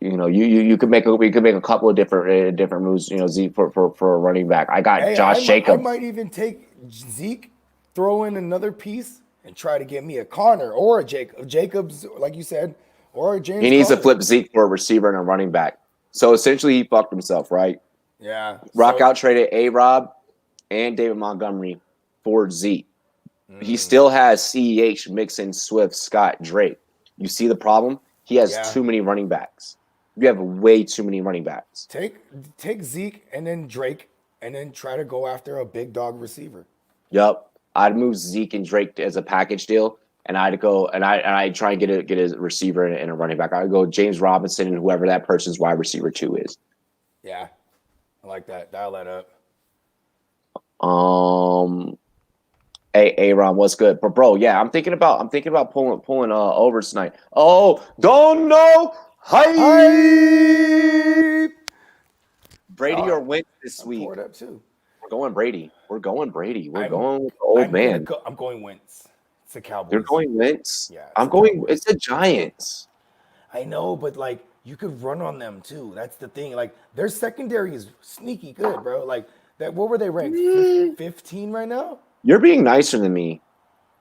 you could make a couple of different moves. Zeke for a running back. I got Josh Jacobs. I might even take Zeke, throw in another piece, and try to get me a Connor or a Jacobs, like you said, or a James. He needs to flip Zeke for a receiver and a running back. So essentially, he fucked himself, right? Yeah. Out traded A-Rob and David Montgomery for Zeke. He still has CEH, Mixon, Swift, Scott, Drake. You see the problem? He has too many running backs. You have way too many running backs. Take Zeke and then Drake and then try to go after a big dog receiver. Yep. I'd move Zeke and Drake as a package deal, and I'd go and I'd try and get a receiver and a running back. I'd go James Robinson and whoever that person's wide receiver 2 is. Yeah. I like that. Dial that up. Hey, Ron, what's good? But bro, yeah, I'm thinking about pulling over tonight. Oh, don't know. Hi. Brady or Wentz this week? Pour it up too. We're going Brady. We're going with the old man. I'm going Wentz. It's the Cowboys. You're going Wentz? Yeah. It's the Giants. I know, but you could run on them too. That's the thing. Their secondary is sneaky good, bro. What were they ranked? 15 right now? You're being nicer than me.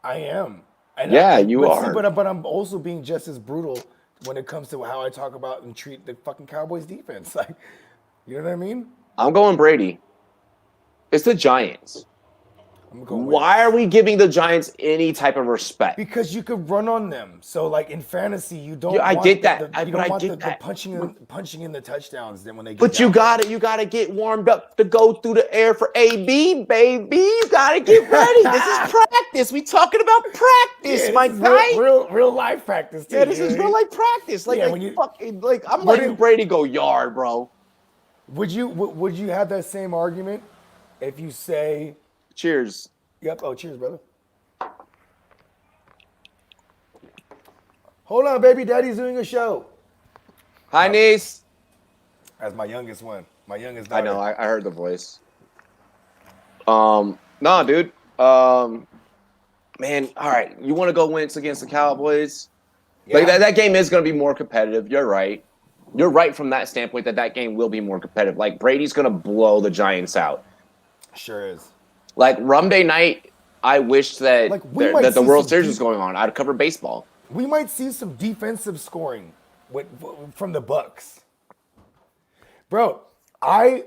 I am. You are. But I'm also being just as brutal when it comes to how I talk about and treat the fucking Cowboys defense. You know what I mean? I'm going Brady. It's the Giants. Why are we giving the Giants any type of respect? Because you could run on them. So, in fantasy, you don't. I get that. You don't want the punching in the touchdowns. Then when they get. But you gotta get warmed up to go through the air for AB, baby. You gotta get ready. This is practice. We talking about practice, my guy. Real life practice. Too, this is real life practice. I'm letting Brady go yard, bro. Would you have that same argument if you say? Cheers. Yep. Oh, cheers, brother. Hold on, baby. Daddy's doing a show. Hi, niece. That's my youngest one. My youngest I daughter. know. I heard the voice. Nah, dude. Man, all right. You want to go win against the Cowboys? Like Yeah. that game is going to be more competitive. You're right. You're right from that standpoint that game will be more competitive. Like Brady's going to blow the Giants out. Sure is. Like Rum Day night, I wish that Like we might that the see World some Series was going on. I'd cover baseball. we might see some defensive scoring from the Bucks. Bro, I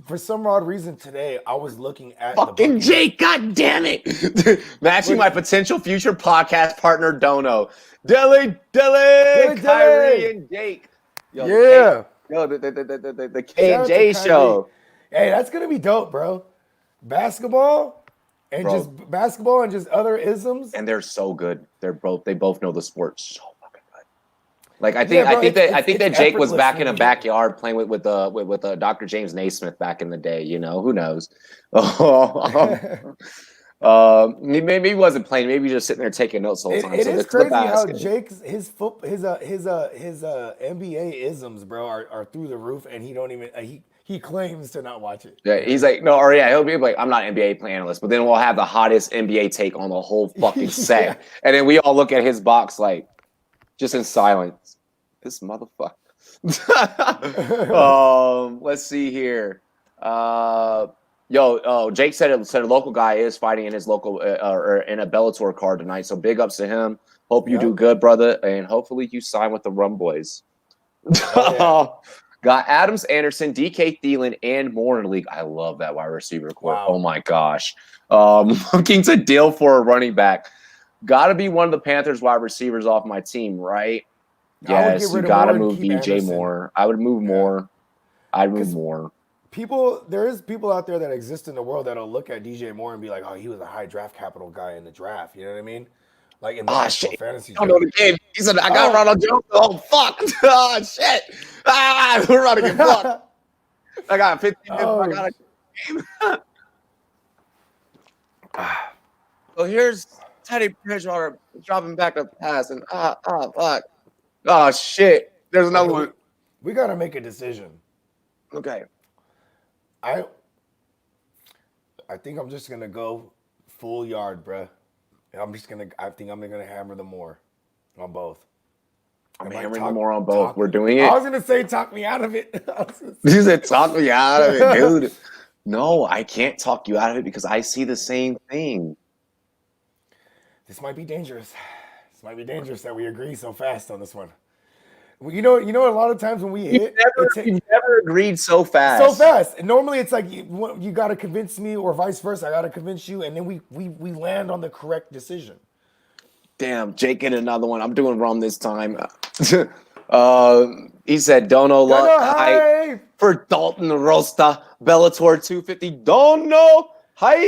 for some odd reason today I was looking at the Fucking Buccaneers. Jake, god damn it. Matching my potential future podcast partner, Dono. Dilly, Kyrie, and Jake. Yo, Yeah. the K Shout and out to J Kyrie. show. Hey, that's gonna be dope, bro. Basketball and Bro. just basketball and just other isms. And they're so good. They both know the sport so fucking good. Like I Yeah, bro, think it's that Jake was effortless back when in a we- backyard playing with Dr. James Naismith back in the day. You know, who knows? Maybe he wasn't playing. Maybe he was just sitting there taking notes the whole time. It So is this is the crazy how basket. Jake's his NBA isms, bro, are through the roof, and he don't even he claims to not watch it. Yeah, he's like, no, or yeah, he'll be like, I'm not an NBA analyst, but then we'll have the hottest NBA take on the whole fucking set. Yeah. And then we all look at his box like, just in silence. This motherfucker. Let's see here. Jake said a local guy is fighting in his local or in a Bellator card tonight. So big ups to him. Hope you do good, brother, and hopefully you sign with the Rumboyz. Oh, Got Adams, Anderson, DK Thielen, and more in the league. I love that wide receiver core. Wow. Oh my gosh. Looking to deal for a running back. Got to be one of the Panthers wide receivers off my team, right? Yes, you got to move DJ Moore. I would move more. I'd move more. There is people out there that exist in the world that'll look at DJ Moore and be like, oh, he was a high draft capital guy in the draft. You know what I mean? Like in the actual fantasy draft. He said, I got Ronald Jones. Oh, fuck. Oh, shit. We're running it. Fuck. I got 15 minutes. I got a game. So here's Teddy Bridgewater dropping back a pass. And, fuck. Oh, shit. There's another one. We got to make a decision. Okay. I think I'm just going to go full yard, bruh. I think I'm gonna hammer them more on both. I'm hammering them more on both. We're doing it. I was gonna say talk me out of it. You said talk me out of it, dude. No, I can't talk you out of it because I see the same thing. This might be dangerous. This might be dangerous that we agree so fast on this one. Well, you know, a lot of times when we hit, you've never agreed so fast. So fast. And normally it's like you got to convince me, or vice versa. I got to convince you, and then we land on the correct decision. Damn, Jake get another one. I'm doing wrong this time. He said Dono hype for Dalton Rosta, Bellator 250. Dono hype.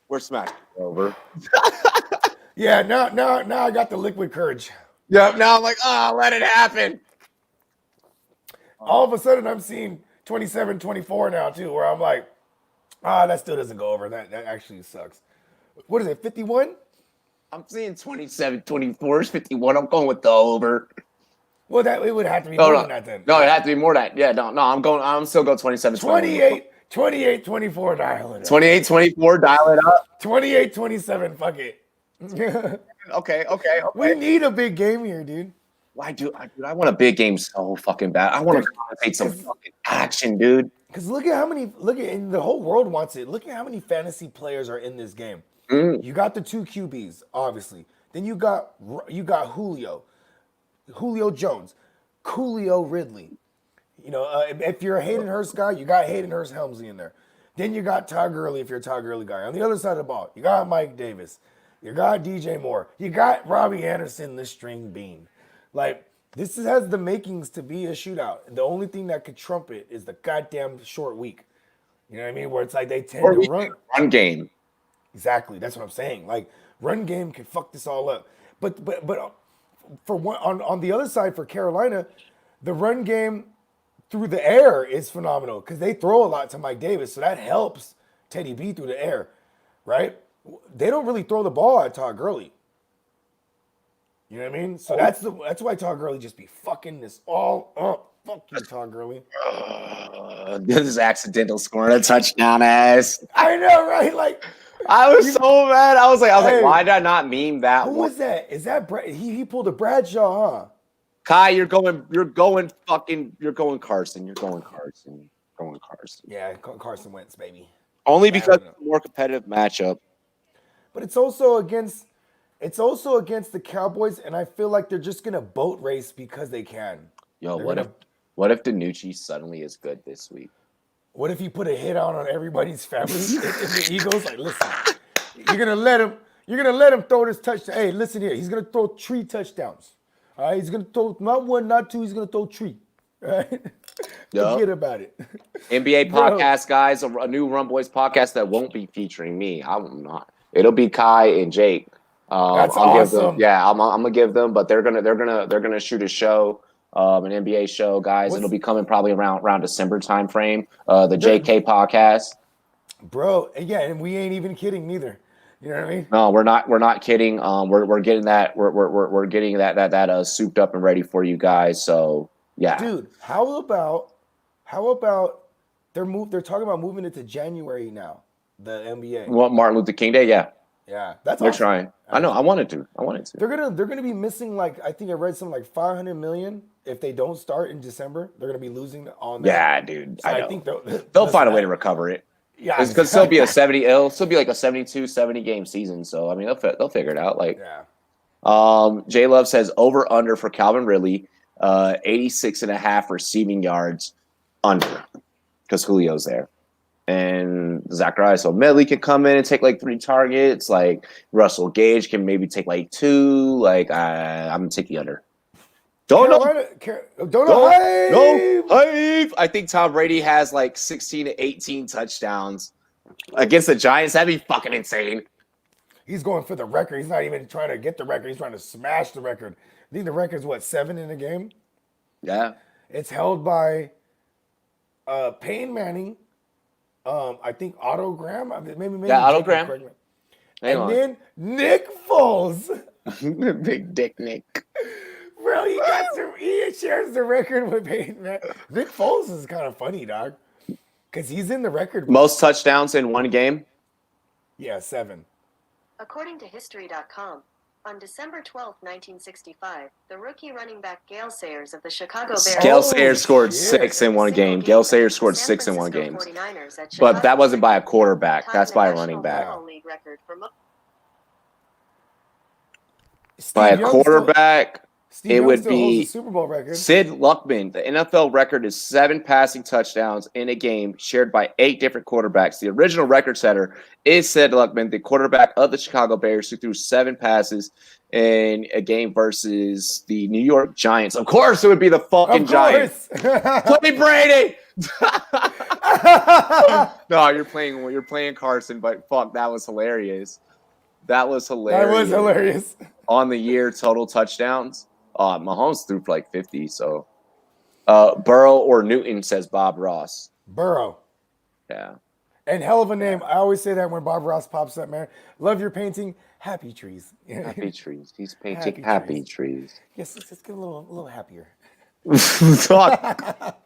We're smacking over. Yeah, now I got the liquid courage. Yep, now I'm like, let it happen. All of a sudden, I'm seeing 27-24 now, too, where I'm like, that still doesn't go over. That actually sucks. What is it, 51? I'm seeing 27-24, 51. I'm going with the over. Well, it would have to be more than that then. No, it had to be more than that. Yeah, no, I'm still going 27. 28-24, dial it up. 28-24, dial it up. 28-27, fuck it. Okay. We need a big game here, dude. Why I want a big game so fucking bad. I want to take some fucking action, dude. Because and the whole world wants it. Look at how many fantasy players are in this game. You got the two QBs, obviously. Then you got Julio Jones, Coolio Ridley. You know, if you're a Hayden Hurst guy, you got Hayden Hurst Helmsley in there. Then you got Todd Gurley if you're a Todd Gurley guy. On the other side of the ball, you got Mike Davis. You got DJ Moore. You got Robbie Anderson, the string bean. Like, this has the makings to be a shootout. The only thing that could trump it is the goddamn short week. You know what I mean? Where it's like they tend to run game. Exactly. That's what I'm saying. Like, run game can fuck this all up. But for one, on the other side for Carolina, the run game through the air is phenomenal because they throw a lot to Mike Davis, so that helps Teddy B through the air, right? They don't really throw the ball at Todd Gurley. You know what I mean? So that's why Todd Gurley just be fucking this all up. Fuck you, Todd Gurley. This is accidental scoring a touchdown ass. I know, right? Like I was so mad. I was like, Hey, why did I not meme that who one? was that? Is that he pulled a Bradshaw, huh? Kai, you're going Carson. You're going Carson. Yeah, Carson Wentz, baby. Only because it's a more competitive matchup. But it's also against the Cowboys, and I feel like they're just gonna boat race because they can. Yo, what if DiNucci suddenly is good this week? What if he put a hit out on everybody's family in the Eagles? Like, listen, you're gonna let him throw this touchdown. Hey, listen here, he's gonna throw 3 touchdowns. All right, he's gonna throw not 1, not 2. He's gonna throw 3. All right, forget about it. NBA podcast, guys, a new Rumboyz podcast that won't be featuring me. I will not. It'll be Kai and Jake. That's I'll awesome. give them, I'm gonna give them, but they're gonna shoot a show. An NBA show, guys. It'll be coming probably around December time frame. The JK podcast, bro. Yeah, and we ain't even kidding neither. You know what I mean? No, we're not kidding. We're getting that. We're getting that souped up and ready for you guys. So yeah, dude. How about they're talking about moving it to January now. The NBA. What, Martin Luther King Day? Yeah. Yeah, that's they're awesome. trying. I know. I wanted to. They're gonna be missing, like, I think I read something like 500 million if they don't start in December. They're gonna be losing on that. Yeah, dude. So I think they'll find a way to recover it. Yeah, it's because it'll be a 70. It'll still be like a 72, 70 game season. So I mean, they'll figure it out. Like, yeah. J Love says over under for Calvin Ridley, 86.5 receiving yards under, because Julio's there. And Zachariah Medley can come in and take like 3 targets. Like Russell Gage can maybe take like 2. Like I'm gonna take the under. Don't know. I think Tom Brady has like 16 to 18 touchdowns against the Giants. That'd be fucking insane. He's going for the record. He's not even trying to get the record. He's trying to smash the record. I think the record's what, 7 in a game? Yeah. It's held by Peyton Manning. I think Otto Graham. Maybe Otto Graham. And then Nick Foles. Big Dick Nick. Bro, he shares the record with Peyton Manning. Nick Foles is kind of funny, dog. Because he's in the record. Most touchdowns in one game? Yeah, 7. According to History.com, on December 12, 1965, the rookie running back Gale Sayers of the Chicago Bears. Gale Sayers scored 6 in one game. Gale Sayers scored 6 in one game. But that wasn't by a quarterback. That's by a running back. By a quarterback, it would be Super Bowl record. Sid Luckman. The NFL record is 7 passing touchdowns in a game shared by 8 different quarterbacks. The original record setter is Sid Luckman, the quarterback of the Chicago Bears, who threw 7 passes in a game versus the New York Giants. Of course, it would be the fucking Giants. Play Brady. No, you're playing Carson, but fuck, that was hilarious. That was hilarious. On the year, total touchdowns. Mahomes threw for like 50. So, Burrow or Newton, says Bob Ross. Burrow. Yeah. And hell of a name. I always say that when Bob Ross pops up, man. Love your painting. Happy trees. Happy trees. He's painting happy trees. Yes, let's get a little happier. Talk.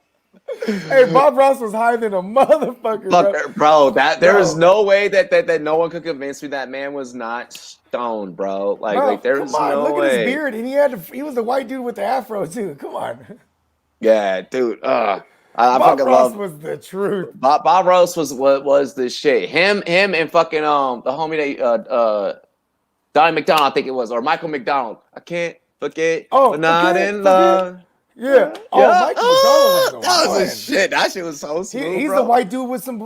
Hey, Bob Ross was higher than a motherfucker, bro. There is no way that no one could convince me that man was not stoned, bro. Like there was no way. Look at his beard, and he was the white dude with the afro too. Come on. Yeah, dude. I Bob fucking Ross love. Was the truth. Bob Ross was the shit. Him and fucking the homie that Donnie McDonald, I think it was, or Michael McDonald. I can't forget. But not in love. Yeah. Michael McDonald that was a shit. That shit was so smooth. He's bro. the white dude with some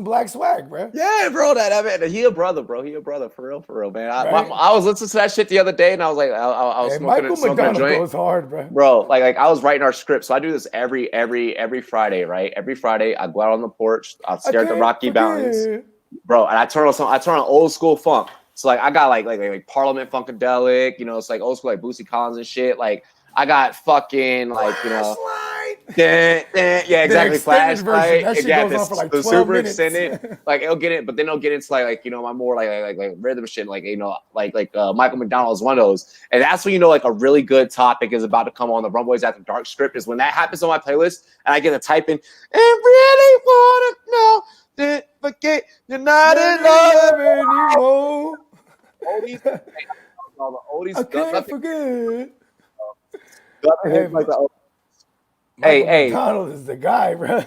black swag, bro. Yeah, bro. That man, he a brother, bro. He a brother for real, man. I was listening to that shit the other day, and I was like, I was smoking a joint. Goes hard, bro. Bro, like I was writing our script, so I do this every Friday, right? Every Friday, I go out on the porch, I stare at the Rocky Mountains, bro, and I turn on old school funk. So like I got like Parliament Funkadelic, it's like old school like Bootsy Collins and shit, like. I got fucking like Yeah, exactly. extended version, Flashlight. that shit Yeah, goes on for like the 12 super minutes. extended. Like it'll get it, but then it'll get into like my more like rhythm shit, like Michael McDonald's one of those. And that's when like a really good topic is about to come on the Rumboyz After Dark script is when that happens on my playlist and I get to type in and really wanna know that forget you're not in love anymore. Oldies, all the oldies. I can't forget. Hey, Michael hey, McDonald is the guy, bro.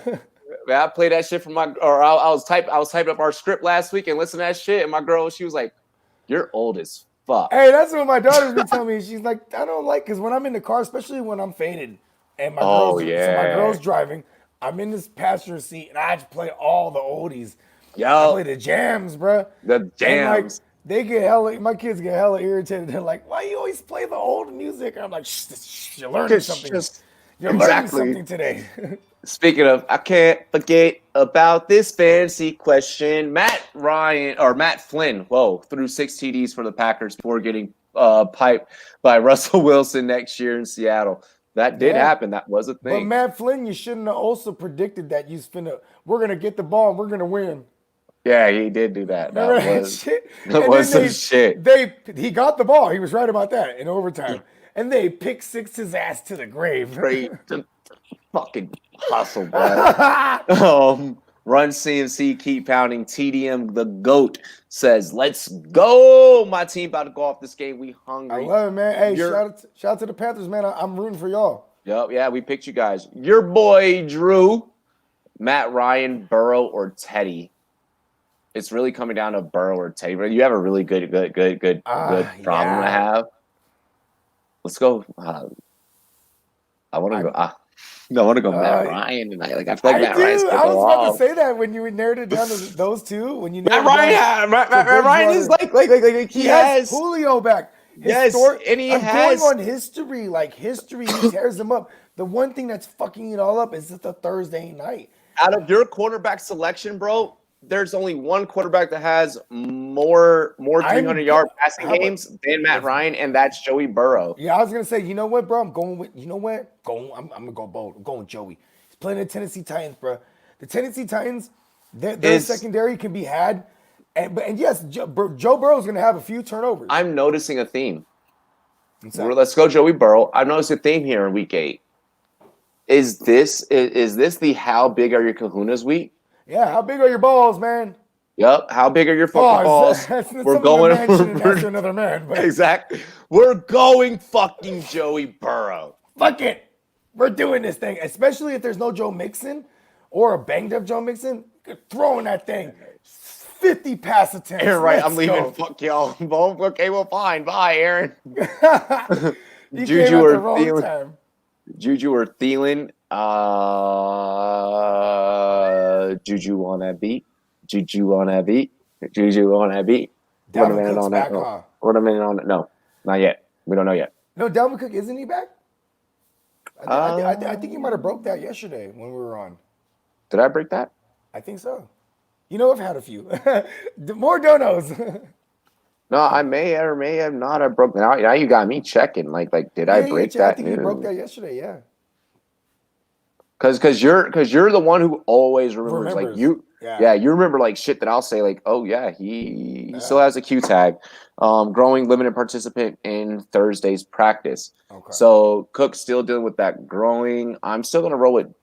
man, I played that shit for I was typing up our script last week and listening to that shit, and my girl, she was like, "You're old as fuck." Hey, that's what my daughter's been telling me. She's like, I don't like, because when I'm in the car, especially when I'm faded, and my girl's driving, I'm in this passenger seat, and I just play all the oldies. I play the jams, bro. The jams. They get my kids get hella irritated. They're like, why you always play the old music? And I'm like, shh, you're learning something. You're learning something today. Speaking of, I can't forget about this fancy question. Matt Flynn, threw 6 TDs for the Packers before getting piped by Russell Wilson next year in Seattle. That did happen. That was a thing. But Matt Flynn, you shouldn't have also predicted that we're going to get the ball and we're going to win. Yeah, he did do that. That was some shit. He got the ball. He was right about that in overtime. And they pick six his ass to the grave. Great fucking hustle, bro. Run CMC, keep pounding. TDM, the GOAT, says, let's go. My team about to go off this game. We hungry. I love it, man. Hey, shout out to the Panthers, man. I'm rooting for y'all. Yep, yeah, we picked you guys. Your boy, Drew, Matt Ryan, Burrow, or Teddy. It's really coming down to Burrow or Teddy. But you have a really good problem to have. Let's go. I want to go. I want to go Matt Ryan tonight. I feel like Matt Ryan's I was about to say that when you narrowed it down to those two. When you Matt Ryan is like he has Julio back. Yes, and he has going on history. History tears him up. The one thing that's fucking it all up is it's a Thursday night. Out of your quarterback selection, bro, there's only one quarterback that has more 300-yard passing games than Matt Ryan, and that's Joey Burrow. Yeah, I was gonna say, you know what, bro? I'm going with, I'm gonna go bold. I'm going with Joey. He's playing the Tennessee Titans, bro. The Tennessee Titans, their secondary can be had, and yes, Joe Burrow's gonna have a few turnovers. I'm noticing a theme. Let's go, Joey Burrow. I've noticed a theme here in Week 8. Is this the how big are your kahunas week? Yeah, how big are your balls, man? Yep. How big are your fucking balls? We're going to another man. But. Exactly. We're going fucking Joey Burrow. Fuck it. We're doing this thing, especially if there's no Joe Mixon or a banged up Joe Mixon. You're throwing that thing 50 pass attempts. You're right. I'm leaving. Fuck y'all. Okay, well, fine. Bye, Aaron. Juju or Thielen. Juju or Thielen. Juju on that beat. What a minute on that. No, not yet. We don't know yet. No, Dalvin Cook, isn't he back? I think he might have broke that yesterday when we were on. Did I break that? I think so. I've had a few. More donos. No, I may or may have not. I broke now. Now you got me checking. Did I break that? I think you broke that yesterday. Yeah. Cause you're the one who always remembers. You remember shit that I'll say oh yeah, he still has a Q tag. Growing limited participant in Thursday's practice. Okay. So Cook's still dealing with that growing. I'm still gonna roll with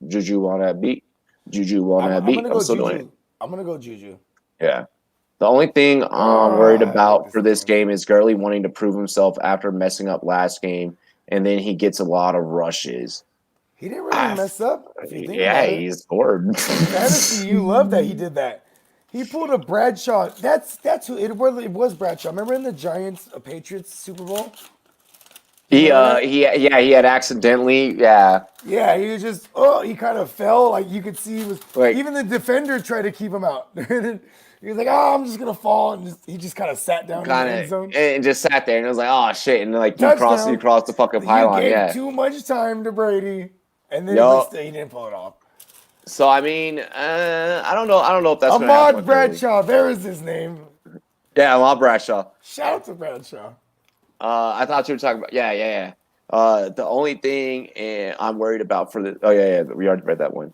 Juju on that beat. I'm still doing it. I'm gonna go Juju. Yeah. The only thing I'm worried about for this game is Gurley wanting to prove himself after messing up last game, and then he gets a lot of rushes. He didn't really mess up. He scored. Fantasy, you love that he did that. He pulled a Bradshaw. That's who it was. Bradshaw. Remember in the Giants Patriots Super Bowl? He had accidentally. Yeah, he was just he kind of fell. You could see he was even the defender tried to keep him out. He was like, I'm just gonna fall, and he just kind of sat down in the end zone and just sat there, and it was like, oh shit, and then he crossed the fucking pylon. You gave too much time to Brady, and then he didn't pull it off. So I mean, I don't know if that's Ahmad Bradshaw. There is his name. Yeah, Ahmad Bradshaw. Shout out to Bradshaw. I thought you were talking about The only thing and I'm worried about for the we already read that one.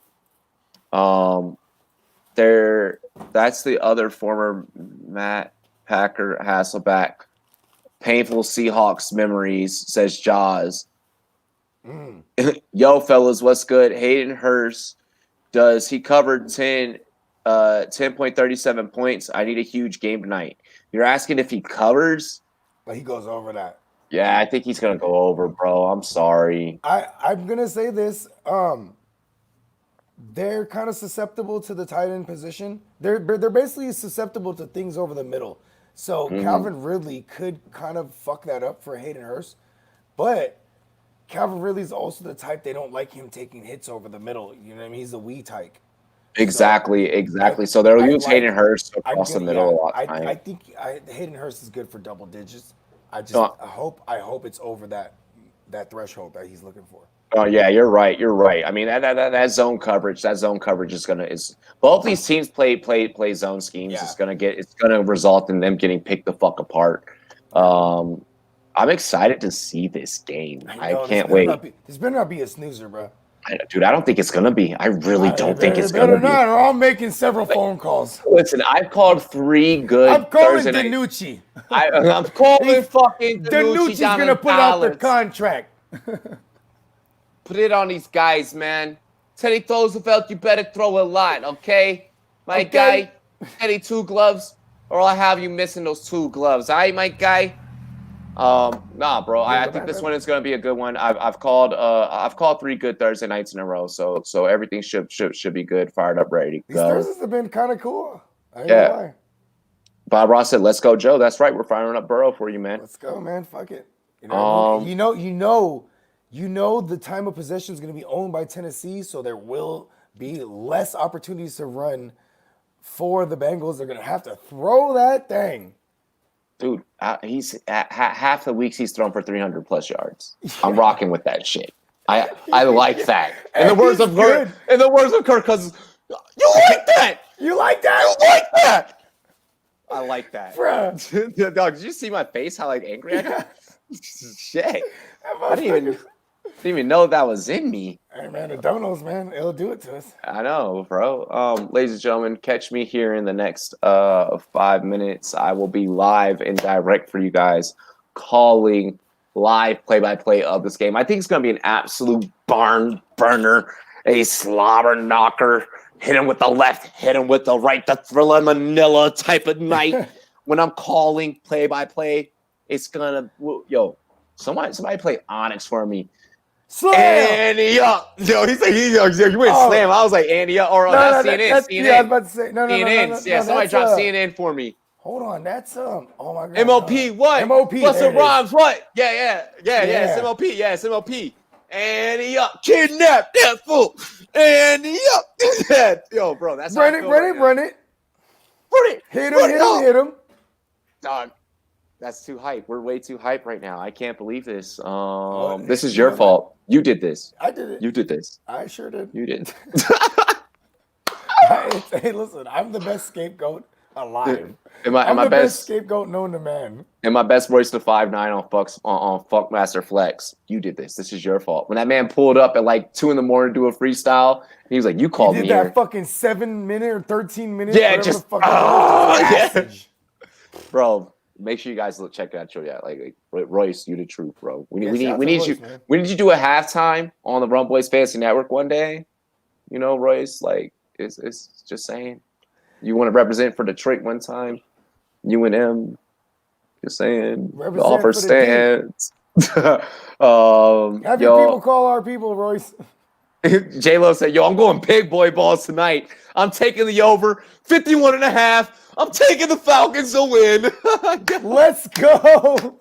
That's the other former Matt Packer Hasselback. Painful Seahawks memories, says Jaws. Yo, fellas, what's good? Hayden Hurst, does he cover 10.37 points? I need a huge game tonight. You're asking if he covers? But he goes over that. Yeah, I think he's gonna go over, bro. I'm sorry. I'm gonna say this. They're kind of susceptible to the tight end position. They're basically susceptible to things over the middle. So Calvin Ridley could kind of fuck that up for Hayden Hurst, but Calvin Ridley's also the type they don't like him taking hits over the middle. You know what I mean? He's a wee tyke. Exactly. So they'll use Hayden Hurst across the middle a lot. I think Hayden Hurst is good for double digits. I hope it's over that threshold that he's looking for. Oh yeah, you're right. I mean that zone coverage is both these teams play zone schemes. Yeah. It's gonna result in them getting picked the fuck apart. I'm excited to see this game. I can't wait. This better not be a snoozer, bro. Dude, I don't think it's gonna be. I really don't think it's gonna be. Or I'm making several phone calls. Listen, I've called 3 good. I'm calling Thursday Danucci. I'm calling fucking Danucci's gonna put out the contract. Put it on these guys, man. Teddy Roosevelt, you better throw a lot, okay? My guy, Teddy 2 gloves, or I'll have you missing those 2 gloves. All right, my guy? Nah, bro. I think this one is gonna be a good one. I've called 3 good Thursday nights in a row, so everything should be good, fired up, ready to These go. Thursdays have been kind of cool. I ain't gonna lie. Bob Ross said, "Let's go, Joe." That's right. We're firing up Burrow for you, man. Let's go, man. Fuck it. You know, the time of possession is going to be owned by Tennessee, so there will be less opportunities to run for the Bengals. They're going to have to throw that thing. Dude, he's half the weeks he's thrown for 300 plus yards. I'm rocking with that shit. I like that. In the words of Kirk Cousins, you like that? You like that? You like that? I like that. Bruh. Dog, did you see my face? How angry I got? Shit. I didn't even know that was in me. Hey man, the donos, man, it'll do it to us. I know, bro. Ladies and gentlemen, catch me here in the next 5 minutes. I will be live and direct for you guys, calling live play-by-play of this game. I think it's gonna be an absolute barn burner, a slobber knocker. Hit him with the left, hit him with the right, the Thriller Manila type of night. When I'm calling play-by-play, it's gonna somebody play Onyx for me. Slam! Andy up. Yo, he said you went slam. I was like Andy up or that's CNN. CNN. Yeah, I was about to say no. Yeah, somebody drop CNN for me. Hold on, that's oh my god. MOP what? MOP. Busta Rhymes what? Yeah. It's MOP. Yeah, it's MOP. Andy up, kidnap that fool. Andy up. Yo, bro, that's run it. Hit him. Dog. That's too hype. We're way too hype right now. I can't believe this. This is your fault. You did this. I did it. You did this. I sure did. You did. Hey, listen, I'm the best scapegoat alive. I'm the best scapegoat known to man. And my best voice to 5'9" on Funkmaster Flex. You did this. This is your fault. When that man pulled up at like 2 a.m. to do a freestyle, he was like, "You called me." Did that fucking 7-minute or 13 minutes? Yeah, just bro. Make sure you guys check out like Royce. You the truth, bro. We need you. Man. We need you to do a halftime on the Rumboyz Fantasy Network one day. You know, Royce. Like it's just saying. You want to represent for Detroit one time. You and him. Just saying. The offer stands. Have your people call our people, Royce. J-Lo said, "Yo, I'm going big boy balls tonight. I'm taking the over 51.5. I'm taking the Falcons to win." Let's go.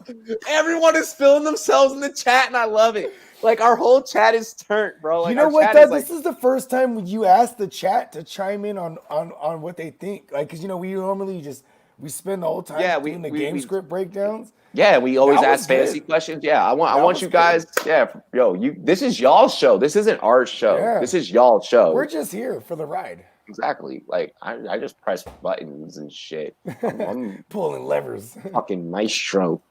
Everyone is feeling themselves in the chat, and I love it. Like, our whole chat is turned, bro. Like, you know what, Doug? This is the first time you asked the chat to chime in on what they think. Like, because, we normally we spend the whole time doing the game script breakdowns. Yeah, we always ask fantasy questions. Yeah, I want you guys. Yeah, this is y'all's show. This isn't our show. Yeah. This is y'all's show. We're just here for the ride. Exactly. Like I just press buttons and shit. I'm pulling levers. Fucking maestro.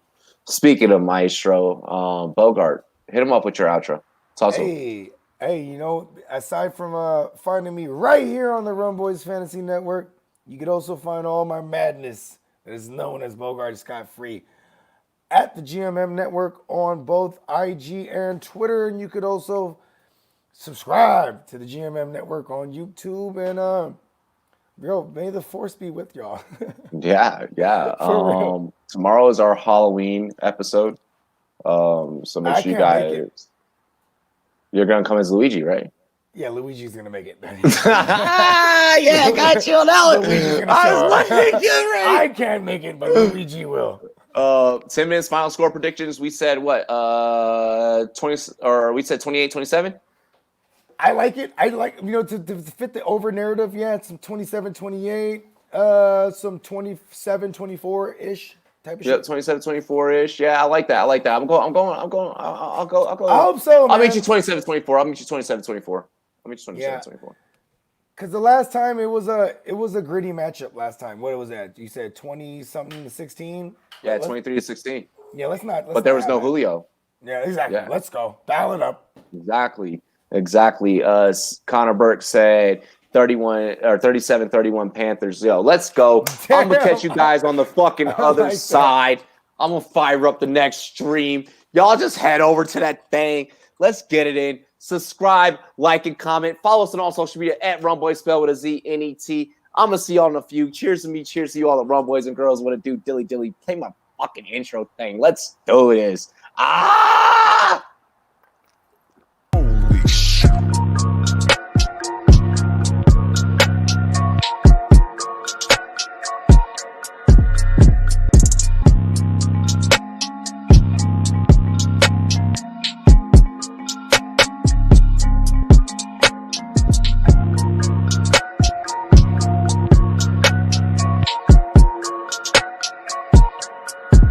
Speaking of maestro, Bogart, hit him up with your outro. Talk to him. Hey, you know, aside from finding me right here on the Rumboyz Fantasy Network, you could also find all my madness that is known as Bogard Scott Free at the GMM Network on both IG and Twitter. And you could also subscribe to the GMM Network on YouTube. And, may the force be with y'all. Yeah. For real. Tomorrow is our Halloween episode. So make sure you guys. You're gonna come as Luigi, right? Yeah, Luigi's gonna make it. Yeah, I got you on that one. I can't make it, but Luigi will. 10 minutes final score predictions. We said what? 20 or we said 28-27? I like it. I like, to fit the over narrative. Yeah, it's some 27-28, some 27-24-ish type of shit. 27-24-ish. Yeah, I like that. I'll go. I hope so, man. I'll meet you 27-24. I'll meet you 27-24. I'll meet you 27-24. Because the last time it was a gritty matchup last time. What was that? You said 20-something to 16? Yeah, 23-16. Yeah, let's not. But there was no Julio. Yeah, exactly. Yeah. Let's go. Dial it up. Exactly. Connor Burke said 37-31 Panthers. Yo, let's go. I'm gonna catch you guys on the fucking other side. I'm gonna fire up the next stream. Y'all just head over to that thing. Let's get it in. Subscribe, like, and comment. Follow us on all social media at Rumboyz, spelled with a Z-N-E-T. I'm gonna see y'all in a few. Cheers to me. Cheers to you all the Rumboyz and girls. What it do? Dilly. Play my fucking intro thing. Let's do this.